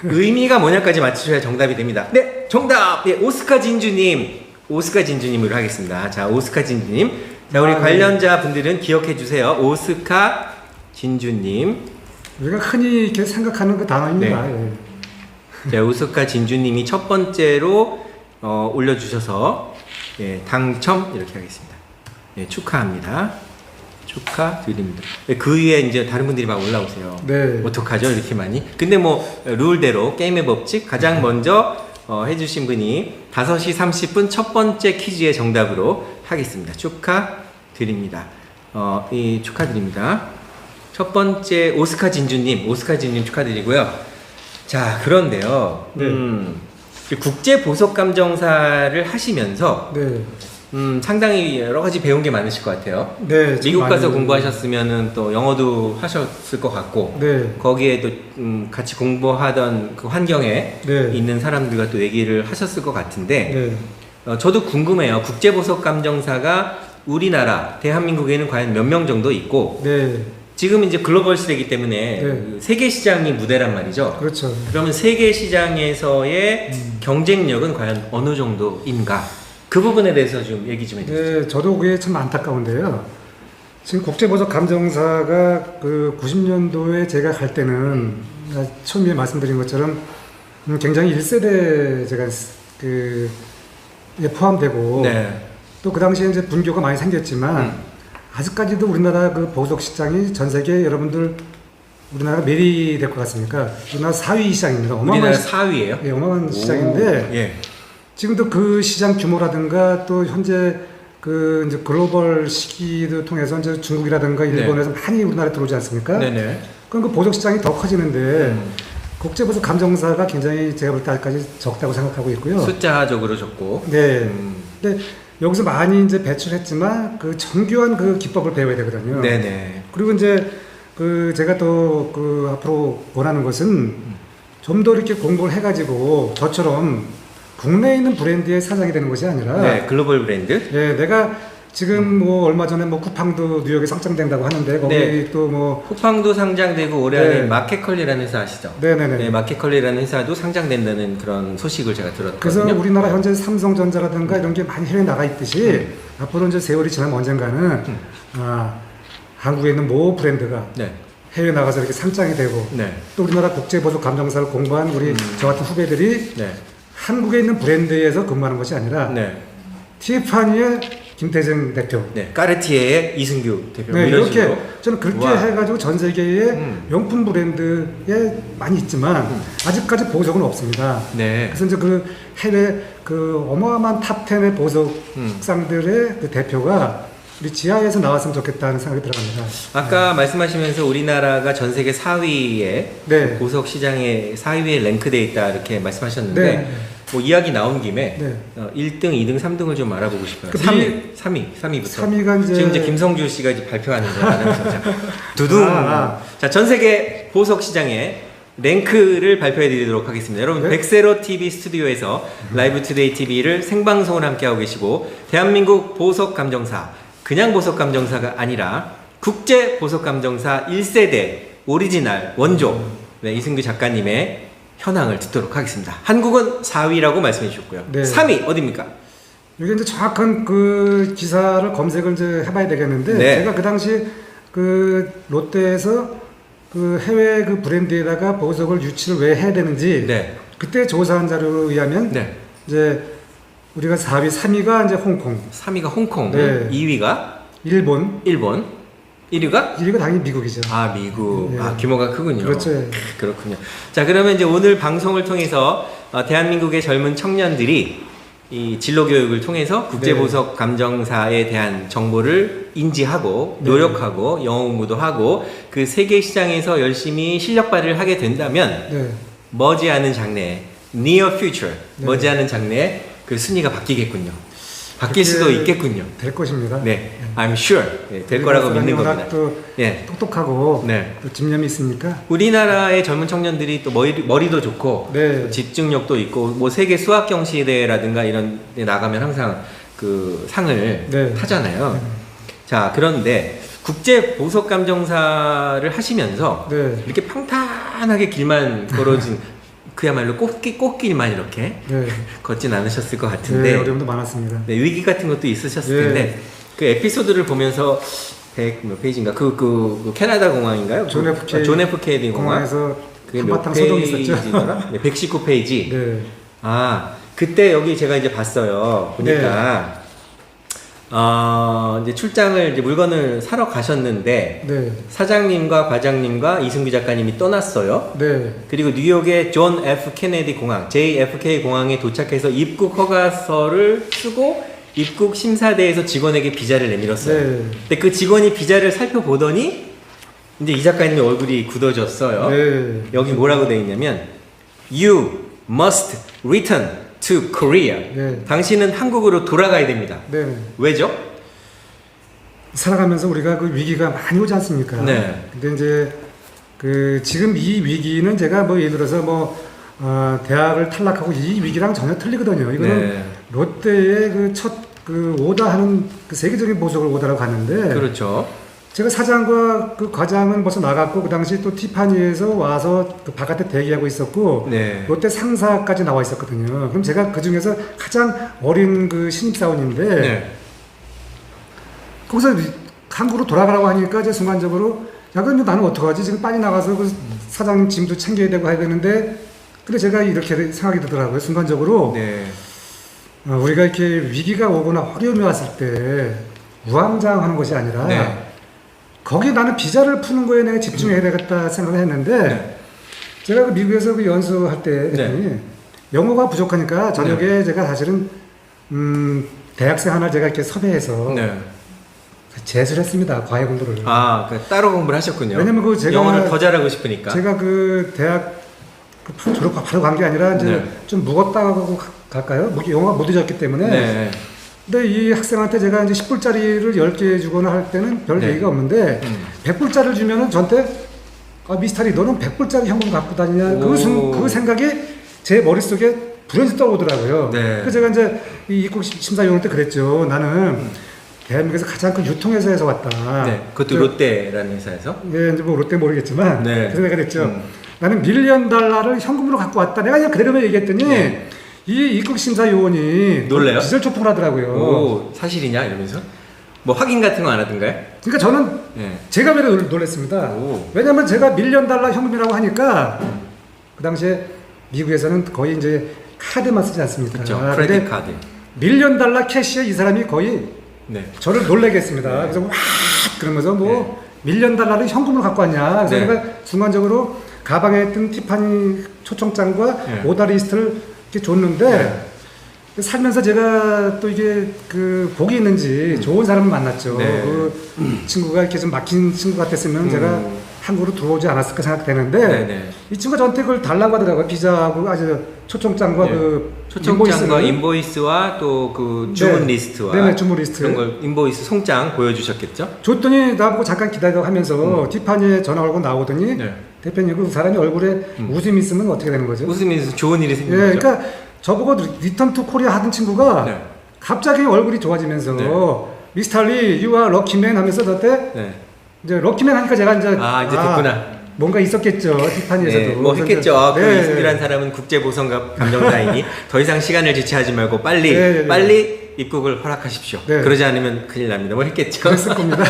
Speaker 1: 의미가 뭐냐까지 맞추셔야 정답이 됩니다. 네, 정답. 네, 오스카 진주님으로 하겠습니다. 자, 오스카 진주님. 자, 우리
Speaker 2: 아, 네.
Speaker 1: 관련자 분들은 기억해 주세요. 오스카 진주님.
Speaker 2: 우리가 흔히 이렇게 생각하는 그 단어입니다.
Speaker 1: 네.
Speaker 2: 예.
Speaker 1: 자, 오스카 진주님이 첫 번째로 올려주셔서 당첨 이렇게 하겠습니다. 네, 축하합니다. 축하드립니다. 네, 그 위에 이제 다른 분들이 막 올라오세요.
Speaker 2: 네.
Speaker 1: 어떡하죠? 이렇게 많이. 근데 뭐 룰대로 게임의 법칙 가장 먼저 해주신 분이 5시 30분 첫 번째 퀴즈의 정답으로 하겠습니다. 축하드립니다. 축하드립니다. 첫 번째 오스카 진주님 축하드리고요. 자, 그런데요.
Speaker 2: 네.
Speaker 1: 국제 보석 감정사를 하시면서
Speaker 2: 네.
Speaker 1: 상당히 여러 가지 배운 게 많으실 것 같아요.
Speaker 2: 네. 좀
Speaker 1: 미국 가서
Speaker 2: 많이-
Speaker 1: 공부하셨으면은 또 영어도 하셨을 것 같고
Speaker 2: 네.
Speaker 1: 거기에 또 같이 공부하던 그 환경에
Speaker 2: 네.
Speaker 1: 있는 사람들과 또 얘기를 하셨을 것 같은데
Speaker 2: 네.
Speaker 1: 저도 궁금해요. 국제보석 감정사가 우리나라 대한민국에는 과연 몇 명 정도 있고
Speaker 2: 네.
Speaker 1: 지금 이제 글로벌 시대이기 때문에
Speaker 2: 네.
Speaker 1: 그 세계 시장이 무대란 말이죠.
Speaker 2: 그렇죠.
Speaker 1: 그러면 세계 시장에서의 경쟁력은 과연 어느 정도인가? 그 부분에 대해서 좀 얘기 좀 해주세요.
Speaker 2: 네, 저도 그게 참 안타까운데요. 지금 국제보석 감정사가 그 90년도에 제가 갈 때는 처음에 말씀드린 것처럼 굉장히 1세대 제가 에 포함되고
Speaker 1: 네.
Speaker 2: 또 그 당시에 이제 분교가 많이 생겼지만 아직까지도 우리나라 그 보석 시장이 전 세계 여러분들 우리나라가 몇위 될 것 같습니까? 우리나라 4위 시장입니다.
Speaker 1: 우리나라 4위예요?
Speaker 2: 예, 어마어마한 시장인데
Speaker 1: 예.
Speaker 2: 지금도 그 시장 규모라든가 또 현재 그 이제 글로벌 시기도 통해서 이제 중국이라든가 일본에서 많이 우리나라에 들어오지 않습니까?
Speaker 1: 네네.
Speaker 2: 그럼 그 보석 시장이 더 커지는데 국제보석 감정사가 굉장히 제가 볼 때 아직까지 적다고 생각하고 있고요.
Speaker 1: 숫자적으로 적고.
Speaker 2: 네. 근데 여기서 많이 이제 배출했지만 그 정교한 그 기법을 배워야 되거든요.
Speaker 1: 네네.
Speaker 2: 그리고 이제 그 제가 또 그 앞으로 원하는 것은 좀 더 이렇게 공부를 해가지고 저처럼 국내에 있는 브랜드의 사장이 되는 것이 아니라
Speaker 1: 네, 글로벌 브랜드.
Speaker 2: 예, 내가 지금 뭐 얼마 전에 뭐 쿠팡도 뉴욕에 상장된다고 하는데 거기
Speaker 1: 네.
Speaker 2: 또 뭐
Speaker 1: 쿠팡도 상장되고 올해 안에
Speaker 2: 네.
Speaker 1: 마켓컬리라는 회사 아시죠?
Speaker 2: 네네네.
Speaker 1: 네, 마켓컬리라는 회사도 상장된다는 그런 소식을 제가
Speaker 2: 그래서
Speaker 1: 들었거든요.
Speaker 2: 우리나라 현재 삼성전자라든가 이런 게 많이 해외 나가 있듯이 앞으로 이제 세월이 지나면 언젠가는 한국에 있는 모 브랜드가
Speaker 1: 네,
Speaker 2: 해외 나가서 이렇게 상장이 되고
Speaker 1: 네,
Speaker 2: 또 우리나라 국제보석 감정사를 공부한 우리 저 같은 후배들이
Speaker 1: 네,
Speaker 2: 한국에 있는 브랜드에서 근무하는 것이 아니라
Speaker 1: 네,
Speaker 2: 티파니의 김태정 대표
Speaker 1: 네. 까르티에의 이승규 대표
Speaker 2: 네,
Speaker 1: 이런
Speaker 2: 이렇게
Speaker 1: 식으로.
Speaker 2: 저는 그렇게
Speaker 1: 와.
Speaker 2: 해가지고 전 세계의
Speaker 1: 음.
Speaker 2: 명품 브랜드에 많이 있지만 아직까지 보석은 없습니다.
Speaker 1: 네,
Speaker 2: 그래서 이제 그 해외 그 어마어마한 탑10의 보석상들의 그 대표가 우리 지하에서 나왔으면 좋겠다는 생각이 들어갑니다.
Speaker 1: 아까 말씀하시면서 우리나라가 전 세계 4위에
Speaker 2: 네.
Speaker 1: 보석 시장에 4위에 랭크되어 있다 이렇게 말씀하셨는데
Speaker 2: 네.
Speaker 1: 뭐 이야기 나온 김에
Speaker 2: 네.
Speaker 1: 1등, 2등, 3등을 좀 알아보고 싶어요.
Speaker 2: 그
Speaker 1: 3위부터.
Speaker 2: 3위가 이제
Speaker 1: 지금 이제 김성주 씨가 이제 발표하는 거잖아요. 두둥.
Speaker 2: 아.
Speaker 1: 자, 전 세계 보석 시장에 랭크를 발표해 드리도록 하겠습니다. 여러분,
Speaker 2: 네.
Speaker 1: 백세로 TV 스튜디오에서 라이브 투데이 TV를 생방송을 함께하고 계시고, 대한민국 보석 감정사, 그냥 보석 감정사가 아니라 국제 보석 감정사 1세대 오리지널 원조, 네, 이승규 작가님의 현황을 듣도록 하겠습니다. 한국은 4위라고 말씀해 주셨고요.
Speaker 2: 네.
Speaker 1: 3위 어디입니까?
Speaker 2: 이게 이제 정확한 그 기사를 검색을 이제 해봐야 되겠는데
Speaker 1: 네.
Speaker 2: 제가 그 당시 그 롯데에서 그 해외 그 브랜드에다가 보석을 유치를 왜 해야 되는지
Speaker 1: 네.
Speaker 2: 그때 조사한 자료에 의하면
Speaker 1: 네.
Speaker 2: 이제 우리가 4위, 3위가 이제 홍콩,
Speaker 1: 3위가 홍콩,
Speaker 2: 네.
Speaker 1: 2위가
Speaker 2: 일본,
Speaker 1: 일본, 1위가
Speaker 2: 1위가 당연히 미국이죠.
Speaker 1: 아 미국.
Speaker 2: 네.
Speaker 1: 아 규모가 크군요.
Speaker 2: 그렇죠.
Speaker 1: 그렇군요. 자 그러면 이제 오늘 방송을 통해서 대한민국의 젊은 청년들이 이 진로 교육을 통해서 국제보석 감정사에 대한 정보를 인지하고
Speaker 2: 네.
Speaker 1: 노력하고 영어 공부도 하고 그 세계 시장에서 열심히 실력 발휘를 하게 된다면
Speaker 2: 네.
Speaker 1: 머지않은 장래에 near future
Speaker 2: 네.
Speaker 1: 머지않은 장래에 그 순위가 바뀌겠군요. 바뀔 수도
Speaker 2: 그렇게
Speaker 1: 있겠군요.
Speaker 2: 될 것입니다.
Speaker 1: 네, I'm sure 될 거라고 믿는 겁니다.
Speaker 2: 또
Speaker 1: 네.
Speaker 2: 똑똑하고
Speaker 1: 네.
Speaker 2: 또 집념이 있으니까.
Speaker 1: 우리나라의 젊은 청년들이 또 머리도 좋고
Speaker 2: 네.
Speaker 1: 또 집중력도 있고 뭐 세계 수학 경시대회라든가 이런 데 나가면 항상 그 상을
Speaker 2: 네.
Speaker 1: 타잖아요. 자 그런데 국제 보석 감정사를 하시면서
Speaker 2: 네.
Speaker 1: 이렇게 평탄하게 길만 걸어진 그야말로 꽃길만 이렇게
Speaker 2: 네.
Speaker 1: 걷진 않으셨을 것
Speaker 2: 네,
Speaker 1: 같은데
Speaker 2: 어려움도 많았습니다.
Speaker 1: 네, 위기 같은 것도 있으셨을
Speaker 2: 네.
Speaker 1: 텐데 그 에피소드를 보면서 100몇 페이지인가 그 캐나다 공항인가요? 존 F 케네디 공항
Speaker 2: 공항에서
Speaker 1: 그게 몇
Speaker 2: 한바탕 소동이 있었죠.
Speaker 1: 페이지더라? 네, 119페이지.
Speaker 2: 네.
Speaker 1: 아 그때 여기 제가 이제 봤어요. 보니까 이제 출장을 이제 물건을 사러 가셨는데
Speaker 2: 네.
Speaker 1: 사장님과 과장님과 이승규 작가님이 떠났어요.
Speaker 2: 네.
Speaker 1: 그리고 뉴욕의 존 F 케네디 공항 JFK 공항에 도착해서 입국 허가서를 쓰고 입국 심사대에서 직원에게 비자를 내밀었어요.
Speaker 2: 네.
Speaker 1: 근데 그 직원이 비자를 살펴보더니 이제 이 작가님의 얼굴이 굳어졌어요.
Speaker 2: 네.
Speaker 1: 여기 뭐라고 되어 있냐면 You must return to Korea.
Speaker 2: 네.
Speaker 1: 당신은 한국으로 돌아가야 됩니다.
Speaker 2: 네.
Speaker 1: 왜죠?
Speaker 2: 살아가면서 우리가 그 위기가 많이 오지 않습니까?
Speaker 1: 네.
Speaker 2: 근데 이제 그 지금 이 위기는 제가 뭐 예를 들어서 뭐 대학을 탈락하고 이 위기랑 전혀 틀리거든요. 이거는
Speaker 1: 네.
Speaker 2: 롯데의 그 첫 그 오다하는 그 세계적인 보석을 오다라고 갔는데
Speaker 1: 그렇죠.
Speaker 2: 제가 사장과 그 과장은 벌써 나갔고 그 당시 또 티파니에서 와서 그 바깥에 대기하고 있었고
Speaker 1: 네.
Speaker 2: 롯데 상사까지 나와 있었거든요. 그럼 제가 그 중에서 가장 어린 그 신입사원인데
Speaker 1: 네.
Speaker 2: 거기서 한국으로 돌아가라고 하니까 이제 순간적으로 야 그럼 나는 어떡하지? 지금 빨리 나가서 그 사장님 짐도 챙겨야 되고 해야 되는데 근데 제가 이렇게 생각이 들더라고요. 순간적으로
Speaker 1: 네.
Speaker 2: 우리가 이렇게 위기가 오거나 어려움이 왔을 때 우왕좌왕하는 것이 아니라
Speaker 1: 네.
Speaker 2: 거기 나는 비자를 푸는 거에 내가 집중해야 되겠다 생각을 했는데
Speaker 1: 네.
Speaker 2: 제가 그 미국에서 그 연수할 때
Speaker 1: 네.
Speaker 2: 영어가 부족하니까 저녁에 제가 사실은 대학생 하나 제가 이렇게 섭외해서
Speaker 1: 네.
Speaker 2: 재수를 했습니다. 과외 공부를.
Speaker 1: 아, 따로 공부를 하셨군요.
Speaker 2: 왜냐면 그 제가
Speaker 1: 영어를 더 잘하고 싶으니까.
Speaker 2: 제가 그 대학 그 졸업 바로 간 게 아니라 이제
Speaker 1: 네.
Speaker 2: 좀 무겁다고 갈까요? 영어가 못 잊었기 때문에
Speaker 1: 네.
Speaker 2: 근데 이 학생한테 제가 이제 10불짜리를 10개 주거나 할 때는 별
Speaker 1: 네.
Speaker 2: 얘기가 없는데 100불짜리를 주면은 저한테 미스터리 너는 100불짜리 현금 갖고 다니냐 그 생각이 제 머릿속에 불현듯 떠오르더라고요.
Speaker 1: 네.
Speaker 2: 그래서 제가 이제 이 입국 심사 요원 때 그랬죠. 나는 대한민국에서 가장 큰 유통회사에서 왔다.
Speaker 1: 네, 그것도 롯데라는 회사에서.
Speaker 2: 예, 이제 뭐 롯데 모르겠지만
Speaker 1: 네.
Speaker 2: 그래서 내가 그랬죠. 나는 $1,000,000을 현금으로 갖고 왔다. 내가 그냥 그대로만 얘기했더니
Speaker 1: 네.
Speaker 2: 이 입국 심사 요원이
Speaker 1: 놀래요?
Speaker 2: 기절초풍을 하더라고요.
Speaker 1: 오, 사실이냐 이러면서 뭐 확인 같은 거 안 하던가요?
Speaker 2: 그러니까 저는
Speaker 1: 네.
Speaker 2: 제가 왜 놀랐습니다.
Speaker 1: 오.
Speaker 2: 왜냐면 제가 $1,000,000 현금이라고 하니까 그 당시에 미국에서는 거의 이제 카드만 쓰지 않습니까?
Speaker 1: 그렇죠.
Speaker 2: 근데
Speaker 1: 크레딧 카드.
Speaker 2: $1,000,000 캐시에 이 사람이 거의
Speaker 1: 네.
Speaker 2: 저를 놀라게 했습니다. 그래서 와 그러면서 뭐 $1,000,000를 현금으로 갖고 왔냐. 그래서
Speaker 1: 네.
Speaker 2: 제가 순간적으로 가방에 있던 티파니 초청장과
Speaker 1: 네.
Speaker 2: 오더 리스트를 이렇게 줬는데 살면서 제가 또 이게 그 복이 있는지 좋은 사람을 만났죠.
Speaker 1: 네.
Speaker 2: 그 친구가 이렇게 좀 막힌 친구 같았으면 제가 한국으로 들어오지 않았을까 생각되는데
Speaker 1: 네, 네.
Speaker 2: 이 친구가 저한테 그걸 달라고 하더라고요. 비자하고 아주 초청장과
Speaker 1: 네.
Speaker 2: 그
Speaker 1: 초청장과
Speaker 2: 인보이스를.
Speaker 1: 인보이스와 또 그 주문
Speaker 2: 네.
Speaker 1: 리스트와
Speaker 2: 네네, 주문 리스트.
Speaker 1: 그런 걸 인보이스 송장 보여주셨겠죠?
Speaker 2: 줬더니 나보고 잠깐 기다려 하면서 티파니에 전화 걸고 나오더니
Speaker 1: 네.
Speaker 2: 대표님 그 사람이 얼굴에 웃음이 있으면 어떻게 되는 거죠?
Speaker 1: 웃음이 있어서 좋은 일이 생긴
Speaker 2: 예,
Speaker 1: 거죠.
Speaker 2: 그러니까 저보고 리턴 투 코리아 하던 친구가
Speaker 1: 네.
Speaker 2: 갑자기 얼굴이 좋아지면서
Speaker 1: 네.
Speaker 2: 미스터 리, you are lucky man 하면서 저한테
Speaker 1: 네.
Speaker 2: 이제 럭키맨 하니까 제가 이제
Speaker 1: 이제 됐구나.
Speaker 2: 뭔가 있었겠죠. 티파니에서도.
Speaker 1: 네, 뭐
Speaker 2: 그래서
Speaker 1: 했겠죠. 그
Speaker 2: 네.
Speaker 1: 이승규란 사람은 국제보선 감정사이니 더 이상 시간을 지체하지 말고 빨리
Speaker 2: 네, 네, 네.
Speaker 1: 빨리 입국을 허락하십시오.
Speaker 2: 네.
Speaker 1: 그러지 않으면 큰일 납니다. 뭐 했겠죠.
Speaker 2: 그랬을 겁니다.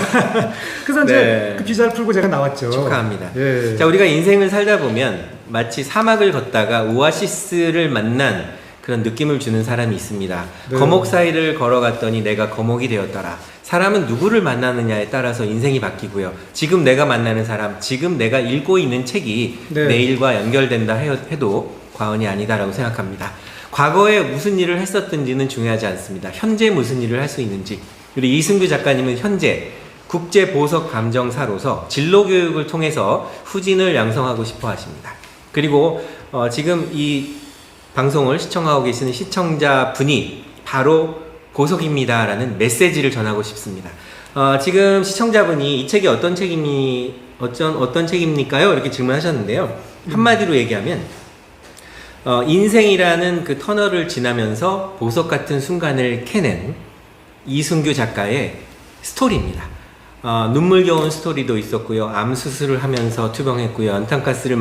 Speaker 2: 그래서 이제
Speaker 1: 네.
Speaker 2: 그 비자를 풀고 제가 나왔죠.
Speaker 1: 축하합니다.
Speaker 2: 예.
Speaker 1: 자, 우리가 인생을 살다 보면 마치 사막을 걷다가 오아시스를 만난 그런 느낌을 주는 사람이 있습니다.
Speaker 2: 네.
Speaker 1: 거목 사이를 걸어갔더니 내가 거목이 되었더라. 사람은 누구를 만나느냐에 따라서 인생이 바뀌고요. 지금 내가 만나는 사람, 지금 내가 읽고 있는 책이
Speaker 2: 네.
Speaker 1: 내일과 연결된다 해도 과언이 아니다라고 생각합니다. 과거에 무슨 일을 했었든지는 중요하지 않습니다. 현재 무슨 일을 할 수 있는지. 우리 이승규 작가님은 현재 국제보석감정사로서 진로교육을 통해서 후진을 양성하고 싶어 하십니다. 그리고 지금 이 방송을 시청하고 계시는 시청자분이 바로 보석입니다라는 메시지를 전하고 싶습니다. 지금 시청자분이 이 책이 어떤 책입니까요? 이렇게 질문하셨는데요. 한마디로 얘기하면 인생이라는 그 터널을 지나면서 보석 같은 순간을 캐낸 이승규 작가의 스토리입니다. 눈물겨운 스토리도 있었고요. 암 수술을 하면서 투병했고요. 연탄가스를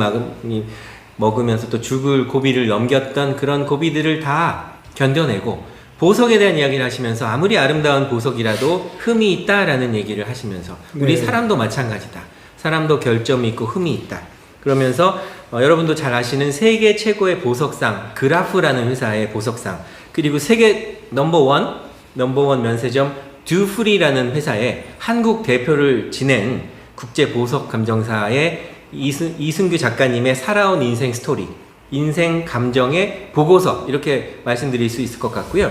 Speaker 1: 먹으면서 또 죽을 고비를 넘겼던 그런 고비들을 다 견뎌내고 보석에 대한 이야기를 하시면서 아무리 아름다운 보석이라도 흠이 있다라는 얘기를 하시면서 우리
Speaker 2: 네.
Speaker 1: 사람도 마찬가지다. 사람도 결점이 있고 흠이 있다. 그러면서 여러분도 잘 아시는 세계 최고의 보석상 그라프라는 회사의 보석상, 그리고 세계 넘버원 면세점 듀프리라는 회사의 한국 대표를 지낸 국제보석감정사의 이승규 작가님의 살아온 인생 스토리, 인생 감정의 보고서, 이렇게 말씀드릴 수 있을 것 같고요.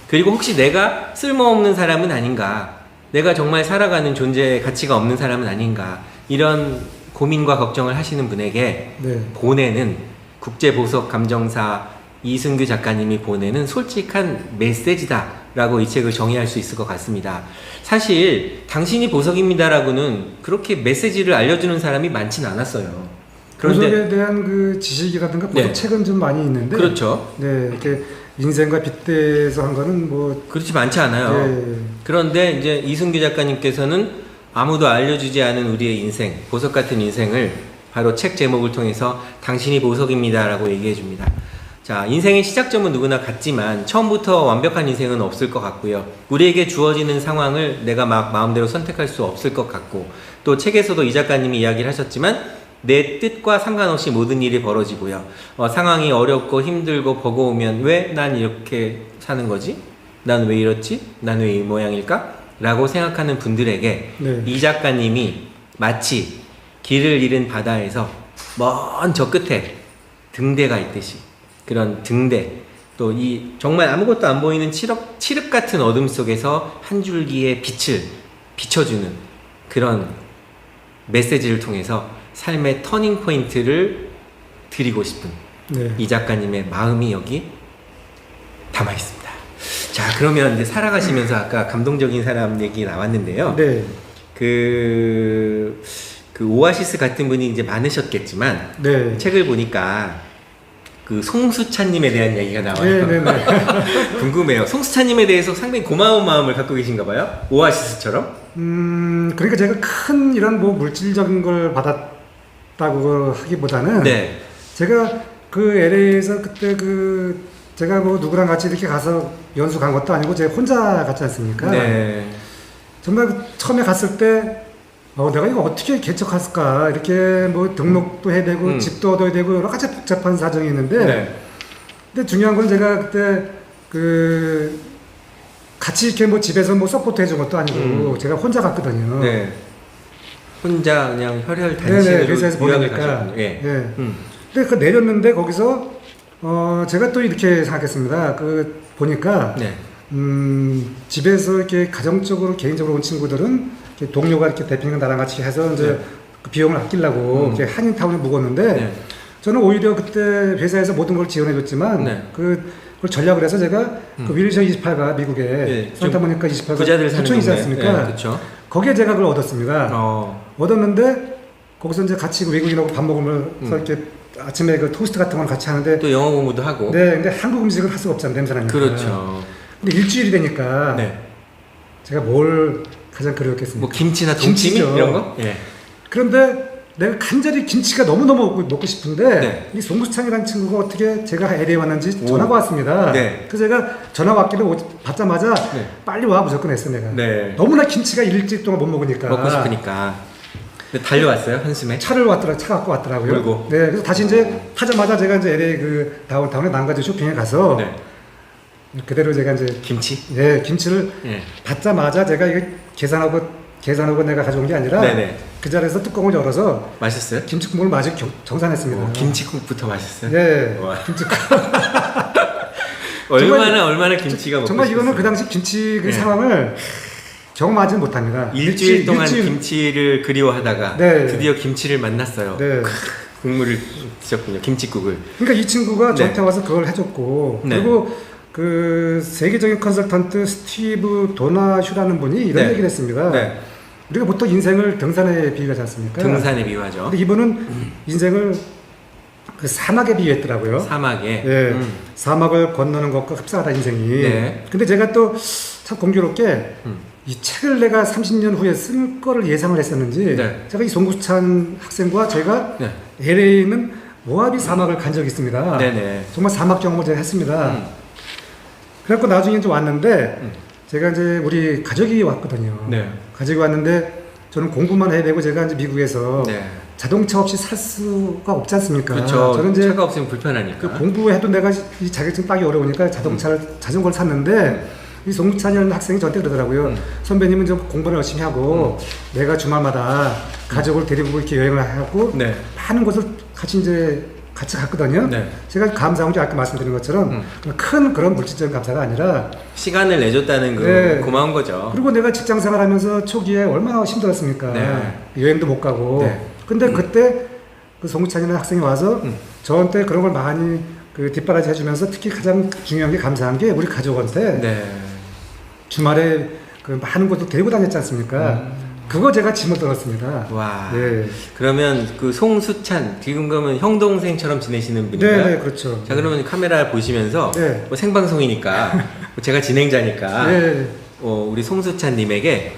Speaker 1: 그리고 혹시 내가 쓸모없는 사람은 아닌가, 내가 정말 살아가는 존재의 가치가 없는 사람은 아닌가, 이런 고민과 걱정을 하시는 분에게
Speaker 2: 네.
Speaker 1: 보내는, 국제보석감정사 이승규 작가님이 보내는 솔직한 메시지다 라고 이 책을 정의할 수 있을 것 같습니다. 사실 당신이 보석입니다라고는 그렇게 메시지를 알려주는 사람이 많진 않았어요.
Speaker 2: 보석에 대한 그 지식이라든가 보석
Speaker 1: 네.
Speaker 2: 책은 좀 많이 있는데
Speaker 1: 그렇죠.
Speaker 2: 네, 이렇게 인생과 빗대서 한 거는 뭐
Speaker 1: 그렇지 많지 않아요.
Speaker 2: 네.
Speaker 1: 그런데 이제 이승규 작가님께서는 아무도 알려주지 않은 우리의 인생, 보석 같은 인생을 바로 책 제목을 통해서 당신이 보석입니다라고 얘기해 줍니다. 자, 인생의 시작점은 누구나 같지만 처음부터 완벽한 인생은 없을 것 같고요. 우리에게 주어지는 상황을 내가 막 마음대로 선택할 수 없을 것 같고, 또 책에서도 이 작가님이 이야기를 하셨지만 내 뜻과 상관없이 모든 일이 벌어지고요. 상황이 어렵고 힘들고 버거우면 왜 난 이렇게 사는 거지? 난 왜 이렇지? 난 왜 이 모양일까? 라고 생각하는 분들에게
Speaker 2: 네.
Speaker 1: 이 작가님이 마치 길을 잃은 바다에서 먼 저 끝에 등대가 있듯이, 그런 등대, 또 이 정말 아무것도 안 보이는 칠흑 같은 어둠 속에서 한 줄기의 빛을 비춰주는 그런 메시지를 통해서 삶의 터닝 포인트를 드리고 싶은
Speaker 2: 네.
Speaker 1: 이 작가님의 마음이 여기 담아 있습니다. 자, 그러면 이제 살아가시면서 아까 감동적인 사람 얘기 나왔는데요.
Speaker 2: 네.
Speaker 1: 그 오아시스 같은 분이 이제 많으셨겠지만
Speaker 2: 네.
Speaker 1: 책을 보니까 그 송수찬님에 대한 얘기가 나와요.
Speaker 2: 네네네.
Speaker 1: 궁금해요. 송수찬님에 대해서 상당히 고마운 마음을 갖고 계신가 봐요. 오아시스처럼.
Speaker 2: 그러니까 제가 큰 이런 뭐 물질적인 걸 받았다고 하기보다는
Speaker 1: 네.
Speaker 2: 제가 그 LA에서 그때 제가 뭐 누구랑 같이 이렇게 가서 연수 간 것도 아니고 제가 혼자 갔지 않습니까?
Speaker 1: 네.
Speaker 2: 정말 처음에 갔을 때 내가 이거 어떻게 개척했을까 이렇게 뭐 등록도 해야 되고 집도 얻어야 되고 여러 가지 복잡한 사정이 있는데
Speaker 1: 네.
Speaker 2: 근데 중요한 건 제가 그때 같이 이렇게 뭐 집에서 뭐 서포트 해준 것도 아니고 제가 혼자 갔거든요.
Speaker 1: 네. 혼자 그냥
Speaker 2: 네네,
Speaker 1: 혈혈단신으로
Speaker 2: 회사에서
Speaker 1: 유학을
Speaker 2: 보내니까.
Speaker 1: 가셨군요. 예.
Speaker 2: 네. 근데 내렸는데 거기서 제가 또 이렇게 생각했습니다. 보니까
Speaker 1: 네.
Speaker 2: 집에서 이렇게 가정적으로 개인적으로 온 친구들은 이렇게 동료가 이렇게 대표님 나랑 같이 해서 이제
Speaker 1: 네.
Speaker 2: 그 비용을 아끼려고 이렇게 한인타운에 묵었는데
Speaker 1: 네.
Speaker 2: 저는 오히려 그때 회사에서 모든 걸 지원해줬지만
Speaker 1: 네.
Speaker 2: 그걸 전략을 해서 제가 그 윌리셔 28가 미국에
Speaker 1: 네,
Speaker 2: 산타모니카 28가
Speaker 1: 부자들 사는
Speaker 2: 구청이지
Speaker 1: 동네.
Speaker 2: 않습니까?
Speaker 1: 네, 그렇죠.
Speaker 2: 거기에 제가 그걸 얻었습니다. 얻었는데 거기서 이제 같이 그 외국인하고 밥 먹으면서 이렇게 아침에 그 토스트 같은 걸 같이 하는데
Speaker 1: 또 영어 공부도 하고.
Speaker 2: 네, 근데 한국 음식을 할 수가 없잖아요. 냄새 나니까.
Speaker 1: 그렇죠.
Speaker 2: 근데 일주일이 되니까
Speaker 1: 네.
Speaker 2: 제가 뭘 가장 그리웠겠습니까?
Speaker 1: 뭐 김치나 동치미
Speaker 2: 김치죠.
Speaker 1: 이런 거? 예.
Speaker 2: 그런데 내가 간절히 김치가 너무너무 먹고 싶은데
Speaker 1: 네.
Speaker 2: 이 송수창이라는 친구가 어떻게 제가 LA에 왔는지 전화가 왔습니다.
Speaker 1: 네.
Speaker 2: 그래서 제가 전화가 왔길래 받자마자
Speaker 1: 네.
Speaker 2: 빨리 와 무조건 했어 내가.
Speaker 1: 네.
Speaker 2: 너무나 김치가 일주일 동안 못 먹으니까.
Speaker 1: 먹고 싶으니까. 근데 달려왔어요, 한숨에?
Speaker 2: 차 갖고 왔더라고요.
Speaker 1: 몰고.
Speaker 2: 네, 그래서 다시 이제 타자마자 제가 이제 LA 다운타운에 난가지 쇼핑에 가서
Speaker 1: 네.
Speaker 2: 그대로 제가 이제
Speaker 1: 김치?
Speaker 2: 김치를
Speaker 1: 예.
Speaker 2: 받자마자 제가 이거 계산하고 내가 가져온 게 아니라
Speaker 1: 네네.
Speaker 2: 그 자리에서 뚜껑을 열어서
Speaker 1: 맛있어요?
Speaker 2: 김치 국물을 마저 정산했습니다.
Speaker 1: 김치국부터 맛있어요?
Speaker 2: 네.
Speaker 1: 와.
Speaker 2: 김치국.
Speaker 1: 얼마나 김치가 먹고
Speaker 2: 정말 이거는
Speaker 1: 싶었어요?
Speaker 2: 그 당시 김치
Speaker 1: 네.
Speaker 2: 상황을 경험하지는 못합니다.
Speaker 1: 일주일 동안 김치를 그리워하다가
Speaker 2: 네.
Speaker 1: 드디어 김치를 만났어요.
Speaker 2: 네.
Speaker 1: 국물을 드셨군요. 김치국을.
Speaker 2: 그러니까 이 친구가
Speaker 1: 네.
Speaker 2: 저한테 와서 그걸 해줬고
Speaker 1: 네.
Speaker 2: 그리고 그 세계적인 컨설턴트 스티브 도나슈라는 분이 이런
Speaker 1: 네.
Speaker 2: 얘기를 했습니다.
Speaker 1: 네.
Speaker 2: 우리가 보통 인생을 등산에 비유하지 않습니까?
Speaker 1: 등산에 비유하죠.
Speaker 2: 근데 이분은 인생을 그 사막에 비유했더라고요.
Speaker 1: 사막에.
Speaker 2: 예, 사막을 건너는 것과 흡사하다 인생이.
Speaker 1: 네.
Speaker 2: 근데 제가 또 참 공교롭게 이 책을 내가 30년 후에 쓸 거를 예상을 했었는지
Speaker 1: 네.
Speaker 2: 제가 이 송구찬 학생과 제가
Speaker 1: 네.
Speaker 2: LA에 있는 모하비 사막을 간 적이 있습니다.
Speaker 1: 네네.
Speaker 2: 정말 사막 경험을 제가 했습니다. 그래갖고 나중에 이제 왔는데 제가 이제 우리 가족이 왔거든요.
Speaker 1: 네.
Speaker 2: 가족이 왔는데 저는 공부만 해야 되고 제가 이제 미국에서
Speaker 1: 네.
Speaker 2: 자동차 없이 살 수가 없지 않습니까?
Speaker 1: 그렇죠.
Speaker 2: 저는 이제
Speaker 1: 차가 없으면 불편하니까.
Speaker 2: 그 공부해도 내가 이 자격증 따기 어려우니까 자전거를 샀는데 이 송찬이라는 학생이 저한테 그러더라고요. 선배님은 좀 공부를 열심히 하고 내가 주말마다 가족을 데리고 이렇게 여행을 하고
Speaker 1: 네.
Speaker 2: 많은 곳을 같이 갔거든요.
Speaker 1: 네.
Speaker 2: 제가 감사한 게 아까 말씀드린 것처럼 큰 그런 물질적인 감사가 아니라
Speaker 1: 시간을 내줬다는 그
Speaker 2: 네.
Speaker 1: 고마운 거죠.
Speaker 2: 그리고 내가 직장 생활하면서 초기에 얼마나 힘들었습니까?
Speaker 1: 네.
Speaker 2: 여행도 못 가고.
Speaker 1: 네.
Speaker 2: 근데 그때 그 송찬이라는 학생이 와서 저한테 그런 걸 많이 뒷바라지 해주면서 특히 가장 중요한 게 감사한 게 우리 가족한테
Speaker 1: 네.
Speaker 2: 주말에 그 많은 곳을 데리고 다녔지 않습니까? 그거 제가 짐을 들었습니다.
Speaker 1: 와.
Speaker 2: 네.
Speaker 1: 그러면 그 송수찬 지금 그러면 형 동생처럼 지내시는 분인가요?
Speaker 2: 네, 그렇죠.
Speaker 1: 자, 그러면 카메라 보시면서
Speaker 2: 네.
Speaker 1: 뭐 생방송이니까 뭐 제가 진행자니까
Speaker 2: 네.
Speaker 1: 우리 송수찬님에게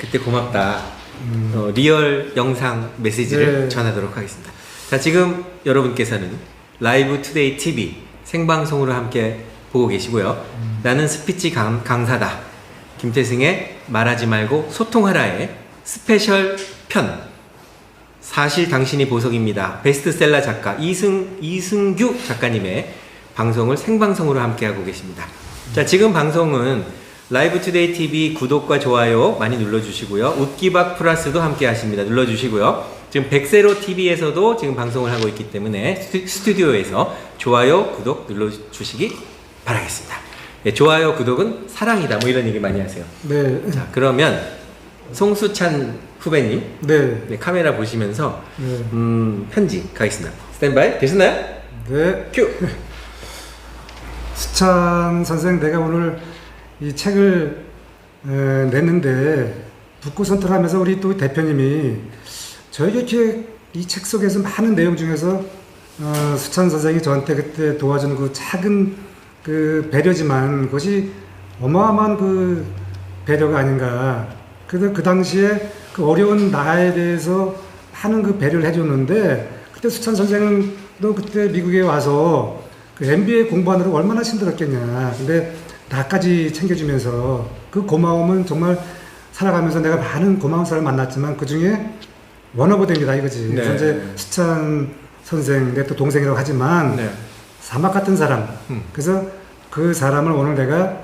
Speaker 1: 그때 고맙다 리얼 영상 메시지를
Speaker 2: 네.
Speaker 1: 전하도록 하겠습니다. 자, 지금 여러분께서는 라이브 투데이 TV 생방송으로 함께 보고 계시고요. 나는 스피치 강사다. 김태승의 말하지 말고 소통하라의 스페셜 편. 사실 당신이 보석입니다. 베스트셀러 작가 이승규 작가님의 방송을 생방송으로 함께하고 계십니다. 자, 지금 방송은 라이브 투데이 TV 구독과 좋아요 많이 눌러주시고요. 웃기박 플러스도 함께 하십니다. 눌러주시고요. 지금 백세로 TV에서도 지금 방송을 하고 있기 때문에 스튜디오에서 좋아요, 구독 눌러주시기 바라겠습니다. 네, 좋아요, 구독은 사랑이다. 뭐 이런 얘기 많이 하세요.
Speaker 2: 네.
Speaker 1: 자, 그러면 송수찬 후배님,
Speaker 2: 네.
Speaker 1: 네, 카메라 보시면서
Speaker 2: 네.
Speaker 1: 편지 가겠습니다. 스탠바이 되셨나요?
Speaker 2: 네.
Speaker 1: 큐.
Speaker 2: 수찬 선생, 내가 오늘 이 책을 냈는데 북구선트를 하면서 우리 또 대표님이 저에게 이렇게 이 책 속에서 많은 내용 중에서 수찬 선생이 저한테 그때 도와준 그 작은 그 배려지만 그것이 어마어마한 그 배려가 아닌가. 그래서 그 당시에 그 어려운 나에 대해서 많은 그 배려를 해줬는데 그때 수찬 선생도 그때 미국에 와서 그 MBA 공부하느라고 얼마나 힘들었겠냐. 근데 나까지 챙겨주면서 그 고마움은 정말 살아가면서 내가 많은 고마운 사람을 만났지만 그 중에 원어버드입니다 이거지.
Speaker 1: 네.
Speaker 2: 그래서 이제 수찬 선생, 내 또 동생이라고 하지만
Speaker 1: 네.
Speaker 2: 사막 같은 사람. 그래서 그 사람을 오늘 내가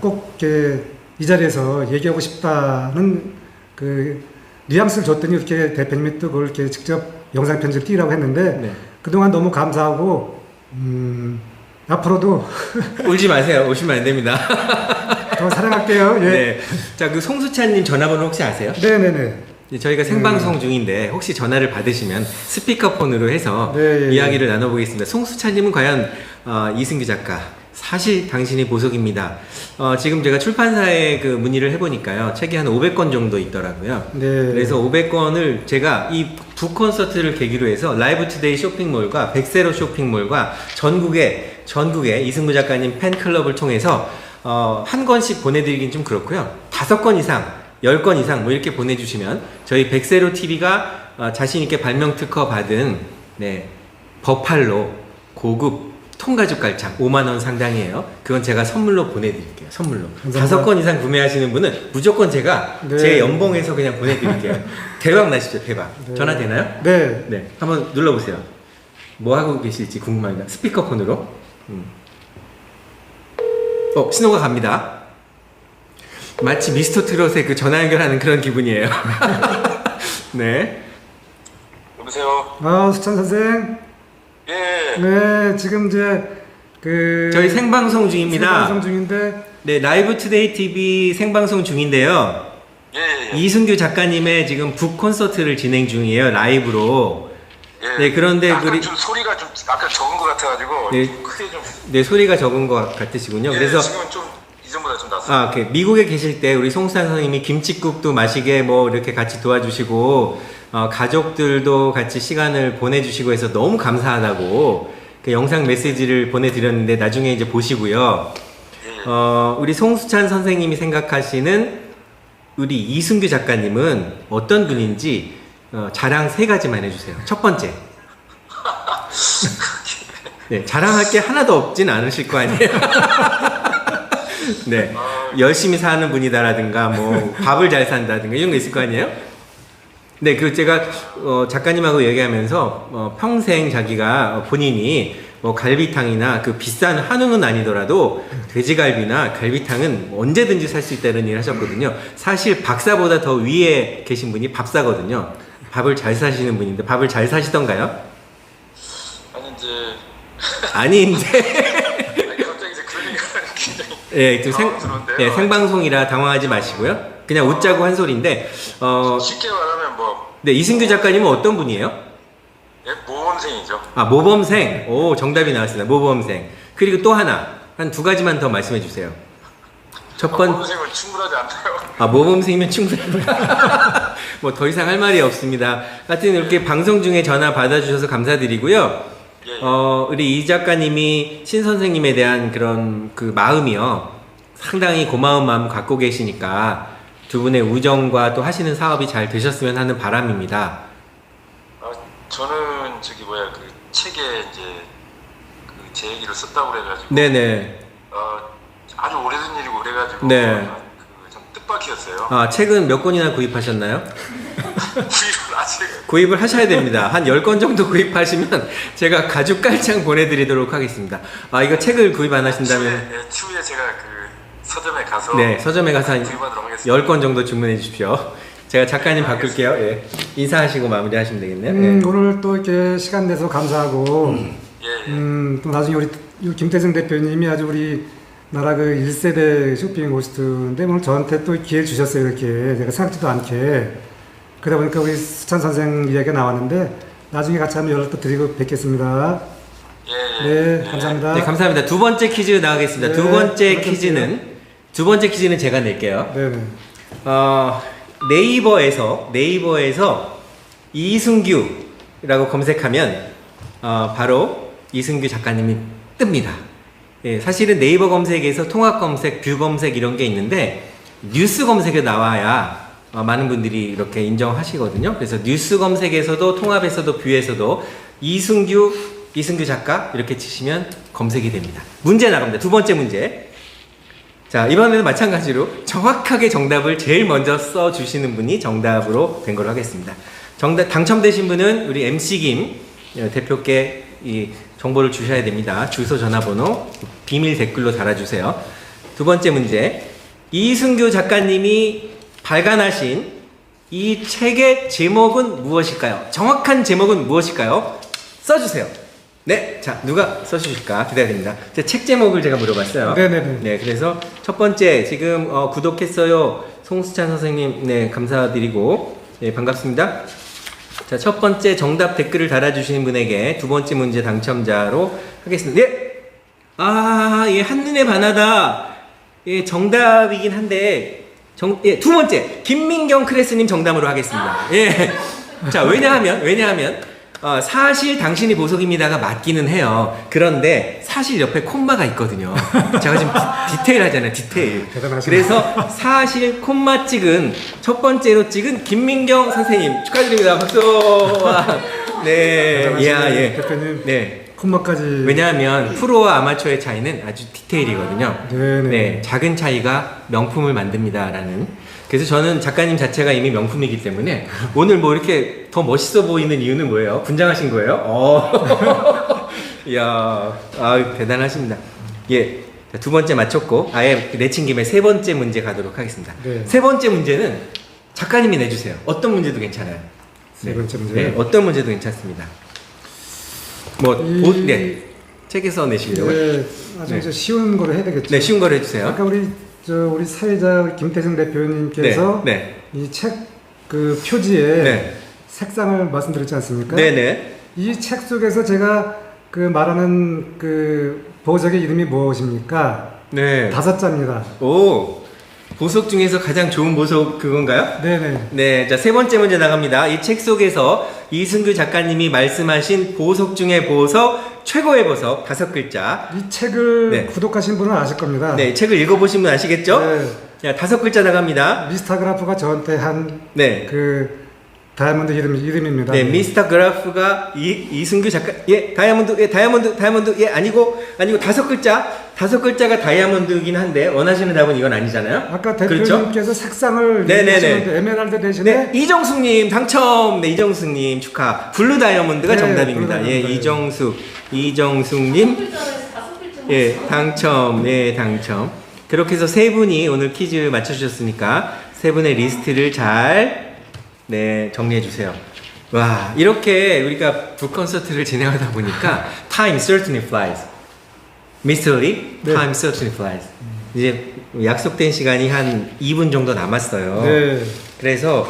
Speaker 2: 꼭 이렇게 이 자리에서 얘기하고 싶다는 그 뉘앙스를 줬더니 이렇게 대표님이 또 그걸 이렇게 직접 영상 편지를 띄라고 했는데
Speaker 1: 네.
Speaker 2: 그동안 너무 감사하고 앞으로도
Speaker 1: 울지 마세요. 오시면 안 됩니다.
Speaker 2: 더 사랑할게요. 예.
Speaker 1: 네. 자, 그 송수찬님 전화번호 혹시 아세요?
Speaker 2: 네네네.
Speaker 1: 저희가 생방송 중인데 혹시 전화를 받으시면 스피커폰으로 해서
Speaker 2: 네, 예,
Speaker 1: 이야기를 나눠보겠습니다. 송수찬님은 과연 이승규 작가 사실 당신이 보석입니다. 지금 제가 출판사에 그 문의를 해보니까요 책이 한 500권 정도 있더라고요.
Speaker 2: 네.
Speaker 1: 그래서 500권을 제가 이 북콘서트를 계기로 해서 라이브 투데이 쇼핑몰과 백세로 쇼핑몰과 전국에 이승구 작가님 팬클럽을 통해서 한 권씩 보내드리긴 좀 그렇고요. 5권 이상 10권 이상 뭐 이렇게 보내주시면 저희 백세로 TV가 자신있게 발명 특허 받은 버팔로 고급 통가죽 깔창 5만원 상당이에요. 그건 제가 선물로 보내드릴게요. 선물로.
Speaker 2: 감사합니다.
Speaker 1: 5권 이상 구매하시는 분은 무조건 제가
Speaker 2: 네.
Speaker 1: 제 연봉에서 그냥 보내드릴게요. 대박 나시죠, 대박.
Speaker 2: 네.
Speaker 1: 전화 되나요?
Speaker 2: 네.
Speaker 1: 네. 한번 눌러보세요. 뭐 하고 계실지 궁금합니다. 스피커폰으로. 신호가 갑니다. 마치 미스터 트롯의 그 전화 연결하는 그런 기분이에요. 네.
Speaker 3: 여보세요?
Speaker 2: 수찬 선생.
Speaker 3: 예.
Speaker 2: 네, 지금 이제 그
Speaker 1: 저희 생방송 중입니다.
Speaker 2: 생방송 중인데
Speaker 1: 네, 라이브 투데이 TV 생방송 중인데요.
Speaker 3: 예.
Speaker 1: 이승규 작가님의 지금 북 콘서트를 진행 중이에요. 라이브로.
Speaker 3: 예.
Speaker 1: 네, 그런데
Speaker 3: 약간 좀 소리가 좀 아까 적은 것 같아가지고
Speaker 1: 네.
Speaker 3: 좀 크게 좀.
Speaker 1: 네, 소리가 적은 것 같으시군요.
Speaker 3: 예,
Speaker 1: 그래서
Speaker 3: 지금은 좀 이전보다 좀 낫어요.
Speaker 1: 미국에 계실 때 우리 송수찬 선생님이 김치국도 마시게 뭐 이렇게 같이 도와주시고 가족들도 같이 시간을 보내주시고 해서 너무 감사하다고 그 영상 메시지를 보내드렸는데 나중에 이제 보시고요.
Speaker 3: 예.
Speaker 1: 우리 송수찬 선생님이 생각하시는 우리 이승규 작가님은 어떤 분인지 자랑 3가지만 해주세요. 첫 번째. 네, 자랑할 게 하나도 없진 않으실 거 아니에요. 네, 열심히 사는 분이다라든가 뭐 밥을 잘 산다든가 이런 거 있을 거 아니에요? 네, 그리고 제가 작가님하고 얘기하면서 평생 자기가 본인이 뭐 갈비탕이나 그 비싼 한우는 아니더라도 돼지갈비나 갈비탕은 언제든지 살 수 있다는 얘기를 하셨거든요. 사실 박사보다 더 위에 계신 분이 밥사거든요. 밥을 잘 사시는 분인데 밥을 잘 사시던가요?
Speaker 3: 아니 이제
Speaker 1: 아닌데.
Speaker 3: 아니, 갑자기 이제 그런 얘기가 굉장히.
Speaker 1: 예, 좀
Speaker 3: 당황스러운데요.
Speaker 1: 생방송이라 당황하지 마시고요. 그냥 웃자고 한 소리인데,
Speaker 3: 쉽게 말하면 뭐
Speaker 1: 네, 이승규 작가님은 어떤 분이에요?
Speaker 3: 예, 모범생이죠.
Speaker 1: 모범생. 오, 정답이 나왔습니다. 모범생. 그리고 또 하나, 한 2가지만 더 말씀해 주세요. 첫 번,
Speaker 3: 모범생은 충분하지 않나요?
Speaker 1: 모범생이면 충분합니다. 뭐 더 이상 할 말이 없습니다. 하여튼 이렇게 방송 중에 전화 받아주셔서 감사드리고요.
Speaker 3: 예.
Speaker 1: 우리 이 작가님이 신 선생님에 대한 그런 그 마음이요. 상당히 고마운 마음 갖고 계시니까 두 분의 우정과 또 하시는 사업이 잘 되셨으면 하는 바람입니다.
Speaker 3: 저는 그 책에 이제 그 제 얘기를 썼다고 그래가지고.
Speaker 1: 네네.
Speaker 3: 아주 오래된 일이고 그래가지고.
Speaker 1: 네.
Speaker 3: 좀 뜻밖이었어요.
Speaker 1: 책은 몇 권이나 구입하셨나요?
Speaker 3: 구입을 아직.
Speaker 1: 구입을 하셔야 됩니다. 한 10권 정도 구입하시면 제가 가죽 깔창 보내드리도록 하겠습니다. 이거 책을 구입 안 하신다면
Speaker 3: 추후에 제가 그 서점에 가서.
Speaker 1: 네, 서점에 가서 한
Speaker 3: 구입하도록 하겠습니다.
Speaker 1: 10권 정도 주문해 주십시오. 제가 작가님 바꿀게요. 예. 인사하시고 마무리 하시면 되겠네요. 예.
Speaker 2: 오늘 또 이렇게 시간 내서 감사하고
Speaker 3: 예.
Speaker 2: 또 나중에 우리 김태승 대표님이 아주 우리 나라 그 1세대 쇼핑 호스트인데 오늘 저한테 또 기회를 주셨어요. 이렇게 내가 생각지도 않게. 그러다 보니까 우리 수찬 선생 이야기가 나왔는데 나중에 같이 한번 연락 또 드리고 뵙겠습니다.
Speaker 3: 예.
Speaker 2: 네, 감사합니다.
Speaker 1: 네, 감사합니다. 두 번째 퀴즈 나가겠습니다.
Speaker 2: 네,
Speaker 1: 두 번째
Speaker 2: 부탁드릴게요.
Speaker 1: 퀴즈는 두 번째 퀴즈는 제가 낼게요.
Speaker 2: 네네.
Speaker 1: 네이버에서 이승규라고 검색하면 바로 이승규 작가님이 뜹니다. 예, 사실은 네이버 검색에서 통합 검색, 뷰 검색 이런 게 있는데 뉴스 검색에 나와야 많은 분들이 이렇게 인정하시거든요. 그래서 뉴스 검색에서도 통합에서도 뷰에서도 이승규 작가 이렇게 치시면 검색이 됩니다. 문제 나갑니다. 두 번째 문제. 자, 이번에는 마찬가지로 정확하게 정답을 제일 먼저 써주시는 분이 정답으로 된 걸로 하겠습니다. 정답 당첨되신 분은 우리 MC 김 대표께 이 정보를 주셔야 됩니다. 주소, 전화번호, 비밀 댓글로 달아주세요. 두 번째 문제. 이승규 작가님이 발간하신 이 책의 제목은 무엇일까요? 정확한 제목은 무엇일까요? 써주세요. 네, 자, 누가 써주실까 기다립니다. 책 제목을 제가 물어봤어요.
Speaker 2: 네네네.
Speaker 1: 네, 그래서 첫 번째 지금 구독했어요, 송수찬 선생님. 네, 감사드리고, 네, 반갑습니다. 자, 첫 번째 정답 댓글을 달아주시는 분에게 두 번째 문제 당첨자로 하겠습니다. 예, 예, 한눈에 반하다. 예, 정답이긴 한데 예, 두 번째 김민경 크레스님 정답으로 하겠습니다. 예, 자, 왜냐하면 사실 당신이 보석입니다가 맞기는 해요. 그런데 사실 옆에 콤마가 있거든요. 제가 지금 디테일하잖아요. 디테일.
Speaker 2: 대단하시네.
Speaker 1: 그래서 사실 콤마 찍은 첫 번째로 찍은 김민경 선생님 축하드립니다. 박수. 네,
Speaker 2: 대단하시네,
Speaker 1: 예.
Speaker 2: 대표님.
Speaker 1: 네.
Speaker 2: 콤마까지.
Speaker 1: 왜냐하면 프로와 아마추어의 차이는 아주 디테일이거든요.
Speaker 2: 네네.
Speaker 1: 네, 작은 차이가 명품을 만듭니다라는. 그래서 저는 작가님 자체가 이미 명품이기 때문에 오늘 뭐 이렇게 더 멋있어 보이는 이유는 뭐예요? 분장하신 거예요? 이야, 대단하십니다. 예, 자, 두 번째 맞췄고 아예 내친 김에 세 번째 문제 가도록 하겠습니다.
Speaker 2: 네.
Speaker 1: 세 번째 문제는 작가님이 내주세요. 어떤 문제도 괜찮아요.
Speaker 2: 세 번째 문제.
Speaker 1: 네, 어떤 문제도 괜찮습니다. 네, 책에서 내시려고요?
Speaker 2: 네, 아주
Speaker 1: 네.
Speaker 2: 이제 쉬운 거로 해야 되겠죠.
Speaker 1: 네, 쉬운 거로 해주세요.
Speaker 2: 아까 우리 사회자 김태승 대표님께서
Speaker 1: 네,
Speaker 2: 이 책 그 표지에
Speaker 1: 네.
Speaker 2: 색상을 말씀드렸지 않습니까?
Speaker 1: 네네.
Speaker 2: 이 책 속에서 제가 그 말하는 그 보석의 이름이 무엇입니까?
Speaker 1: 네.
Speaker 2: 5자입니다.
Speaker 1: 오, 보석 중에서 가장 좋은 보석 그건가요?
Speaker 2: 네네.
Speaker 1: 네, 자, 세 번째 문제 나갑니다. 이 책 속에서 이승규 작가님이 말씀하신 보석 중에 보석, 최고의 보석 5글자.
Speaker 2: 이 책을
Speaker 1: 네.
Speaker 2: 구독하신 분은 아실 겁니다.
Speaker 1: 네, 책을 읽어보신 분 아시겠죠?
Speaker 2: 네.
Speaker 1: 자, 5글자 나갑니다.
Speaker 2: 미스터그라프가 저한테 한
Speaker 1: 네.
Speaker 2: 그 다이아몬드 이름입니다.
Speaker 1: 네, 미스터 그라프가 이승규 작가, 다이아몬드, 아니고 5글자가 다이아몬드이긴 한데, 원하시는 답은 이건 아니잖아요?
Speaker 2: 아까
Speaker 1: 그렇죠?
Speaker 2: 대표님께서 색상을
Speaker 1: 네네네.
Speaker 2: 얘기하시는데 에메랄드 대신에
Speaker 1: 네, 이정숙님 당첨. 네, 이정숙님 축하. 블루 다이아몬드가
Speaker 2: 네,
Speaker 1: 정답입니다.
Speaker 2: 블루
Speaker 1: 예,
Speaker 2: 다이아몬드.
Speaker 1: 이정숙님,
Speaker 4: 5글자에서 5글자.
Speaker 1: 예, 당첨. 네, 당첨. 그렇게 해서 세 분이 오늘 퀴즈 맞춰주셨으니까 세 분의 리스트를 잘 정리해 주세요. 와, 이렇게 우리가 북 콘서트를 진행하다 보니까 time certainly flies. Mr. Lee,
Speaker 2: 네.
Speaker 1: time certainly flies. 이제 약속된 시간이 한 2분 정도 남았어요.
Speaker 2: 네.
Speaker 1: 그래서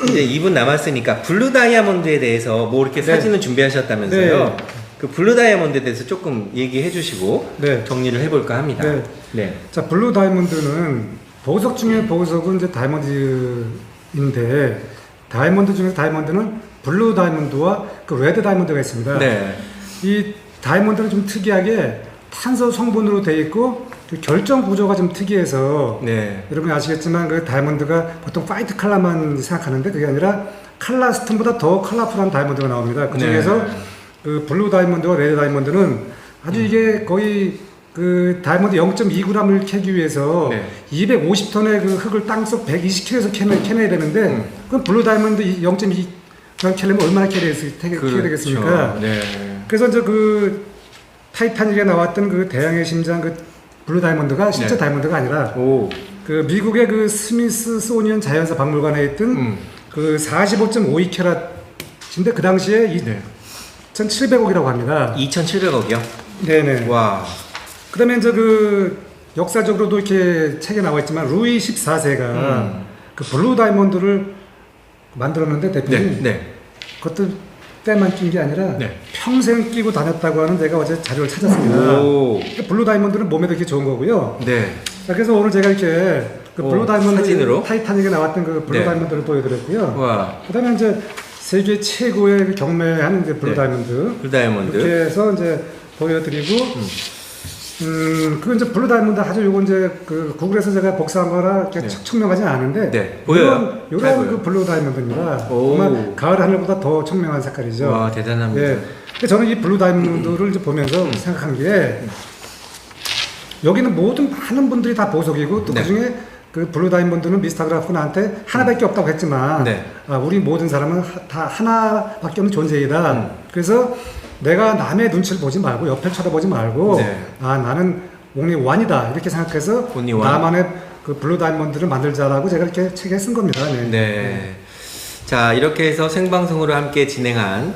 Speaker 1: 이제 2분 남았으니까 블루 다이아몬드에 대해서 뭐 이렇게
Speaker 2: 네.
Speaker 1: 사진을 준비하셨다면서요.
Speaker 2: 네.
Speaker 1: 그 블루 다이아몬드에 대해서 조금 얘기해 주시고
Speaker 2: 네.
Speaker 1: 정리를 해볼까 합니다.
Speaker 2: 네.
Speaker 1: 네.
Speaker 2: 자, 블루 다이아몬드는 보석 중에 보석은 이제 다이아몬드인데 다이아몬드 중에서 다이아몬드는 블루 다이아몬드와 그 레드 다이아몬드가 있습니다.
Speaker 1: 네.
Speaker 2: 이 다이아몬드는 좀 특이하게 탄소 성분으로 되어 있고 그 결정 구조가 좀 특이해서
Speaker 1: 네.
Speaker 2: 여러분이 아시겠지만 그 다이아몬드가 보통 화이트 컬러만 생각하는데 그게 아니라 칼라 스톤보다 더 컬러풀한 다이아몬드가 나옵니다. 그 중에서
Speaker 1: 네.
Speaker 2: 그 블루 다이아몬드와 레드 다이아몬드는 아주 이게 거의 그 다이아몬드 0.2g을 캐기 위해서
Speaker 1: 네.
Speaker 2: 250톤의 그 흙을 땅속 120km에서 캐내야 되는데 그럼 블루 다이아몬드 0.2g 캐려면 얼마나 캐야 되겠습니까?
Speaker 1: 네.
Speaker 2: 그래서 이제 그 타이타닉에 나왔던 그 대양의 심장 그 블루 다이아몬드가 실제
Speaker 1: 네.
Speaker 2: 다이아몬드가 아니라
Speaker 1: 오.
Speaker 2: 그 미국의 그 스미스소니언 자연사 박물관에 있던 그 45.52캐럿인데 그 당시에
Speaker 1: 네.
Speaker 2: 2,700억이라고 합니다.
Speaker 1: 2,700억이요?
Speaker 2: 네네.
Speaker 1: 와.
Speaker 2: 그다음에 이제 그 역사적으로도 이렇게 책에 나와 있지만 루이 14세가 그 블루 다이아몬드를 만들었는데 대표님
Speaker 1: 네.
Speaker 2: 그것도 때만 낀 게 아니라
Speaker 1: 네.
Speaker 2: 평생 끼고 다녔다고 하는 제가 어제 자료를 찾았습니다.
Speaker 1: 오.
Speaker 2: 블루 다이아몬드는 몸에도 이렇게 좋은 거고요.
Speaker 1: 네.
Speaker 2: 자, 그래서 오늘 제가 이렇게 그
Speaker 1: 오,
Speaker 2: 블루 다이몬드
Speaker 1: 사진으로?
Speaker 2: 타이타닉에 나왔던 그 블루
Speaker 1: 네.
Speaker 2: 다이몬드를 보여드렸고요.
Speaker 1: 와,
Speaker 2: 그다음에 이제 세계 최고의 그 경매하는 이제 블루
Speaker 1: 네.
Speaker 2: 다이몬드
Speaker 1: 블루 다이아몬드.
Speaker 2: 이렇게 해서 이제 보여드리고 그 이제 블루 다이몬드 아주 요거 이제 그 구글에서 제가 복사한 거라 이렇게
Speaker 1: 네.
Speaker 2: 청명하지 않은데
Speaker 1: 네, 보여요. 잘
Speaker 2: 요런
Speaker 1: 보여요.
Speaker 2: 그 블루 다이몬드입니다.
Speaker 1: 오.
Speaker 2: 정말 가을 하늘보다 더 청명한 색깔이죠.
Speaker 1: 와, 대단합니다.
Speaker 2: 예. 근데 저는 이 블루 다이몬드를 이제 보면서 생각한 게 여기는 모든 많은 분들이 다 보석이고 또
Speaker 1: 네.
Speaker 2: 그중에 그 블루 다이몬드는 미스터 그라프 나한테 하나밖에 없다고 했지만
Speaker 1: 네.
Speaker 2: 우리 모든 사람은 다 하나밖에 없는 존재이다. 그래서 내가 남의 눈치를 보지 말고 옆을 쳐다보지 말고
Speaker 1: 네.
Speaker 2: 나는 only one이다 이렇게 생각해서
Speaker 1: only one.
Speaker 2: 나만의 그 블루 다이몬드를 만들자라고 제가 이렇게 책에 쓴 겁니다. 네.
Speaker 1: 네. 자, 이렇게 해서 생방송으로 함께 진행한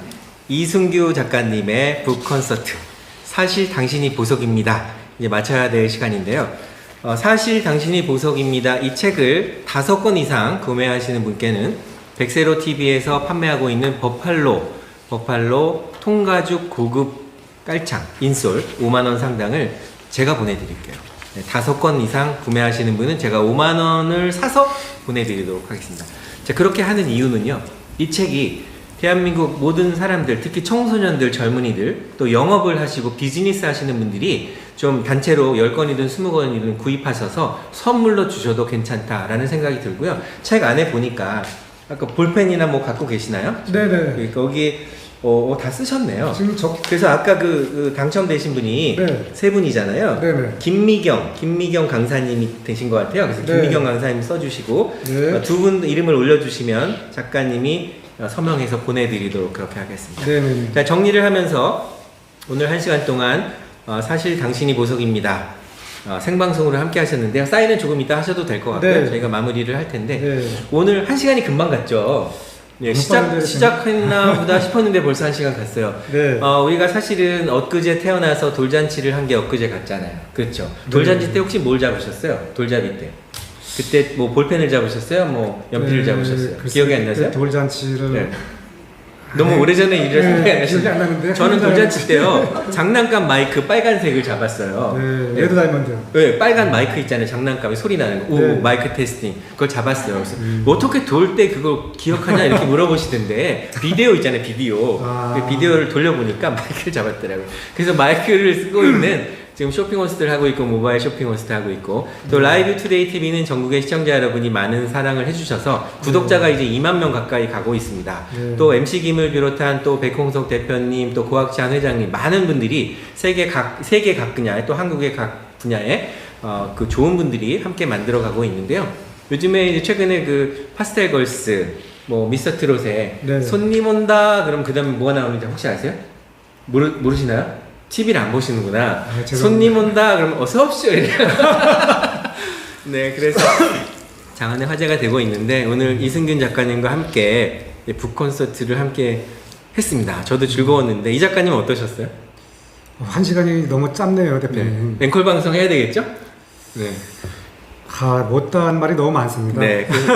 Speaker 1: 이승규 작가님의 북 콘서트. 사실 당신이 보석입니다. 이제 마쳐야 될 시간인데요. 사실 당신이 보석입니다. 이 책을 5권 이상 구매하시는 분께는 백세로 TV에서 판매하고 있는 버팔로 통가죽 고급 깔창 인솔 5만원 상당을 제가 보내드릴게요. 네, 5권 이상 구매하시는 분은 제가 5만원을 사서 보내드리도록 하겠습니다. 자, 그렇게 하는 이유는요. 이 책이 대한민국 모든 사람들, 특히 청소년들, 젊은이들, 또 영업을 하시고 비즈니스 하시는 분들이 좀 단체로 10권이든 20권이든 구입하셔서 선물로 주셔도 괜찮다라는 생각이 들고요. 책 안에 보니까 아까 볼펜이나 뭐 갖고 계시나요?
Speaker 2: 네네.
Speaker 1: 거기 다 쓰셨네요.
Speaker 2: 지금
Speaker 1: 그래서 아까 그 당첨되신 분이
Speaker 2: 네.
Speaker 1: 3분이잖아요.
Speaker 2: 네네.
Speaker 1: 김미경 강사님이 되신 것 같아요. 그래서
Speaker 2: 네.
Speaker 1: 김미경 강사님 써주시고
Speaker 2: 네.
Speaker 1: 2분 이름을 올려주시면 작가님이 서명해서 보내드리도록 그렇게 하겠습니다.
Speaker 2: 네네.
Speaker 1: 자, 정리를 하면서 오늘 1시간 동안 사실 당신이 보석입니다. 생방송으로 함께 하셨는데요. 사인은 조금 이따 하셔도 될 것 같고요.
Speaker 2: 네.
Speaker 1: 저희가 마무리를 할 텐데
Speaker 2: 네.
Speaker 1: 오늘 1시간이 금방 갔죠. 네, 시작했나 보다 싶었는데 벌써 1시간 갔어요.
Speaker 2: 네.
Speaker 1: 우리가 사실은 엊그제 태어나서 돌잔치를 한 게 엊그제 갔잖아요. 그렇죠. 돌잔치 때 혹시 뭘 잡으셨어요? 돌잡이 때. 그때 뭐 볼펜을 잡으셨어요? 뭐 연필을 잡으셨어요? 기억이 안 나세요?
Speaker 2: 돌잔치를
Speaker 1: 네. 너무 오래전에 일을 생각이 안
Speaker 2: 기억이 안
Speaker 1: 나시죠?
Speaker 2: 나는데
Speaker 1: 저는 돌잔치 때요 장난감 마이크 빨간색을 잡았어요.
Speaker 2: 네, 레드 다이몬드.
Speaker 1: 네, 빨간 마이크 있잖아요. 장난감에 소리 나는 거. 오,
Speaker 2: 네.
Speaker 1: 마이크 테스팅. 그걸 잡았어요. 그래서 어떻게 돌 때 그걸 기억하냐 이렇게 물어보시던데 비디오 있잖아요. 비디오. 그 비디오를 돌려보니까 마이크를 잡았더라고요. 그래서 마이크를 쓰고 있는 지금 쇼핑호스트를 하고 있고 모바일 쇼핑호스트 하고 있고 또 라이브 투데이 TV는 전국의 시청자 여러분이 많은 사랑을 해주셔서 구독자가 이제 2만 명 가까이 가고 있습니다.
Speaker 2: 네.
Speaker 1: 또 MC 김을 비롯한 또 백홍석 대표님 또 고학찬 회장님 많은 분들이 세계 각 분야에 또 한국의 각 분야에 그 좋은 분들이 함께 만들어가고 있는데요. 요즘에 이제 최근에 그 파스텔 걸스 뭐 미스터 트롯에
Speaker 2: 네.
Speaker 1: 손님 온다 그럼 그 다음에 뭐가 나오는지 혹시 아세요? 모르시나요? TV를 안 보시는구나.
Speaker 2: 죄송합니다.
Speaker 1: 손님 온다 그러면 어서 오십시오 이래요. 네, 그래서 장안의 화제가 되고 있는데 오늘 이승균 작가님과 함께 북 콘서트를 함께 했습니다. 저도 즐거웠는데 이 작가님은 어떠셨어요?
Speaker 2: 1시간이 너무 짧네요, 대표님.
Speaker 1: 네. 앵콜 방송 해야 되겠죠? 네.
Speaker 2: 못다한 말이 너무 많습니다.
Speaker 1: 네, 그래서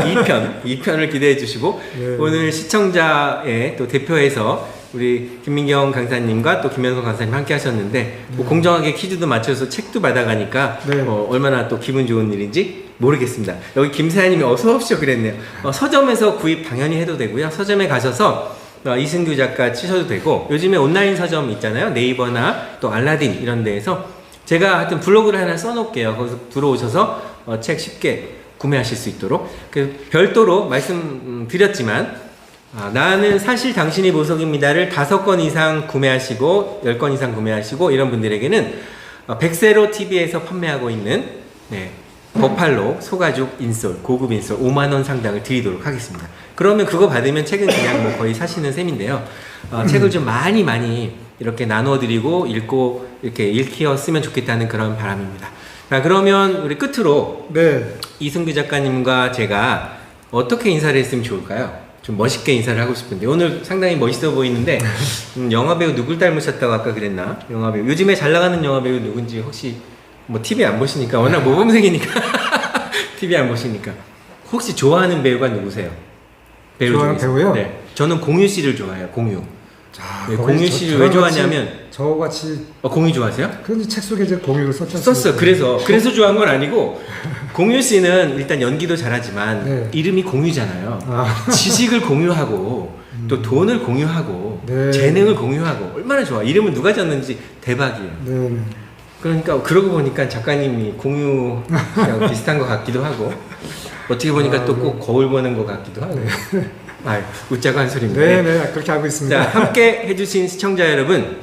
Speaker 1: 2편을 기대해 주시고
Speaker 2: 네.
Speaker 1: 오늘 시청자의 또 대표에서 우리 김민경 강사님과 또 김현성 강사님 함께 하셨는데 뭐 공정하게 퀴즈도 맞춰서 책도 받아가니까
Speaker 2: 네.
Speaker 1: 얼마나 또 기분 좋은 일인지 모르겠습니다. 여기 김세아님이 어서 오십시오 그랬네요. 서점에서 구입 당연히 해도 되고요. 서점에 가셔서 이승규 작가 치셔도 되고 요즘에 온라인 서점 있잖아요. 네이버나 또 알라딘 이런 데에서 제가 하여튼 블로그를 하나 써놓을게요. 거기서 들어오셔서 책 쉽게 구매하실 수 있도록 별도로 말씀드렸지만 나는 사실 당신이 보석입니다를 5권 이상 구매하시고 10권 이상 구매하시고 이런 분들에게는 백세로 TV에서 판매하고 있는 버팔로 소가죽 인솔 고급 인솔 5만원 상당을 드리도록 하겠습니다. 그러면 그거 받으면 책은 그냥 뭐 거의 사시는 셈인데요. 책을 좀 많이 이렇게 나눠 드리고 읽고 이렇게 읽히어 쓰면 좋겠다는 그런 바람입니다. 자, 그러면 우리 끝으로
Speaker 2: 네.
Speaker 1: 이승규 작가님과 제가 어떻게 인사를 했으면 좋을까요? 좀 멋있게 인사를 하고 싶은데 오늘 상당히 멋있어 보이는데 영화배우 누굴 닮으셨다고 아까 그랬나? 영화배우 요즘에 잘 나가는 영화배우 누군지 혹시 뭐 TV 안 보시니까 워낙 모범생이니까 TV 안 보시니까 혹시 좋아하는 배우가 누구세요? 배우
Speaker 2: 좋아하는
Speaker 1: 중에서?
Speaker 2: 배우요?
Speaker 1: 네, 저는 공유 씨를 좋아해요. 공유.
Speaker 2: 자,
Speaker 1: 네,
Speaker 2: 거기
Speaker 1: 공유
Speaker 2: 저-
Speaker 1: 씨를 왜
Speaker 2: 저랑 같이-
Speaker 1: 좋아하냐면
Speaker 2: 저같이
Speaker 1: 공유 좋아하세요?
Speaker 2: 그런 책 속에 이제 공유를 썼지
Speaker 1: 썼어.
Speaker 2: 않습니까?
Speaker 1: 그래서 좋아한 건 아니고 공유 씨는 일단 연기도 잘하지만
Speaker 2: 네.
Speaker 1: 이름이 공유잖아요.
Speaker 2: 아,
Speaker 1: 지식을 공유하고 또 돈을 공유하고
Speaker 2: 네.
Speaker 1: 재능을 공유하고 얼마나 좋아. 이름은 누가 졌는지 대박이에요.
Speaker 2: 네.
Speaker 1: 그러니까 그러고 보니까 작가님이 공유랑 비슷한 것 같기도 하고 어떻게 보니까 또 꼭 거울 보는 것 같기도 하고. 아, 웃자고 한 소리입니다.
Speaker 2: 네, 네, 그렇게 알고 있습니다.
Speaker 1: 자, 함께 해주신 시청자 여러분,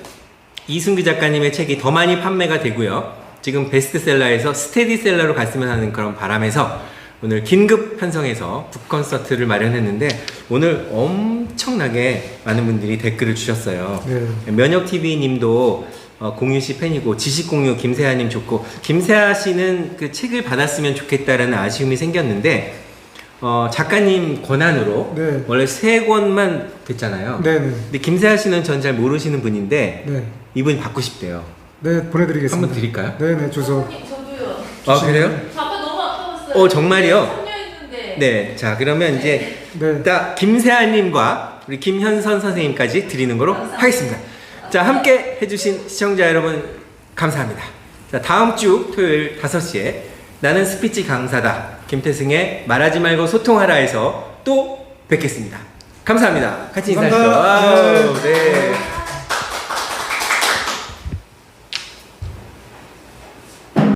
Speaker 1: 이승규 작가님의 책이 더 많이 판매가 되고요. 지금 베스트셀러에서 스테디셀러로 갔으면 하는 그런 바람에서 오늘 긴급 편성해서 북콘서트를 마련했는데 오늘 엄청나게 많은 분들이 댓글을 주셨어요.
Speaker 2: 네.
Speaker 1: 면역TV님도 공유 씨 팬이고 지식공유 김세아님 좋고 김세아 씨는 그 책을 받았으면 좋겠다라는 아쉬움이 생겼는데 작가님 권한으로
Speaker 2: 네.
Speaker 1: 원래 3권만 됐잖아요.
Speaker 2: 네, 네.
Speaker 1: 근데 김세아 씨는 전 잘 모르시는 분인데
Speaker 2: 네.
Speaker 1: 이분이 받고 싶대요.
Speaker 2: 네, 보내드리겠습니다.
Speaker 1: 한번 드릴까요?
Speaker 2: 네, 네, 주소.
Speaker 4: 선생님, 저도요.
Speaker 1: 아 그래요?
Speaker 4: 저 아까 너무 아까웠어요.
Speaker 1: 정말이요?
Speaker 4: 3년 있는데.
Speaker 1: 네. 자 그러면 이제
Speaker 2: 네.
Speaker 1: 딱 김세아님과 우리 김현선 선생님까지 드리는 거로 하겠습니다. 자 함께 해주신 시청자 여러분 감사합니다. 자 다음 주 토요일 5시에 나는 스피치 강사다 김태승의 말하지 말고 소통하라에서 또 뵙겠습니다. 감사합니다. 같이 인사하시죠.
Speaker 2: 감사합니다.
Speaker 1: 아우, 네.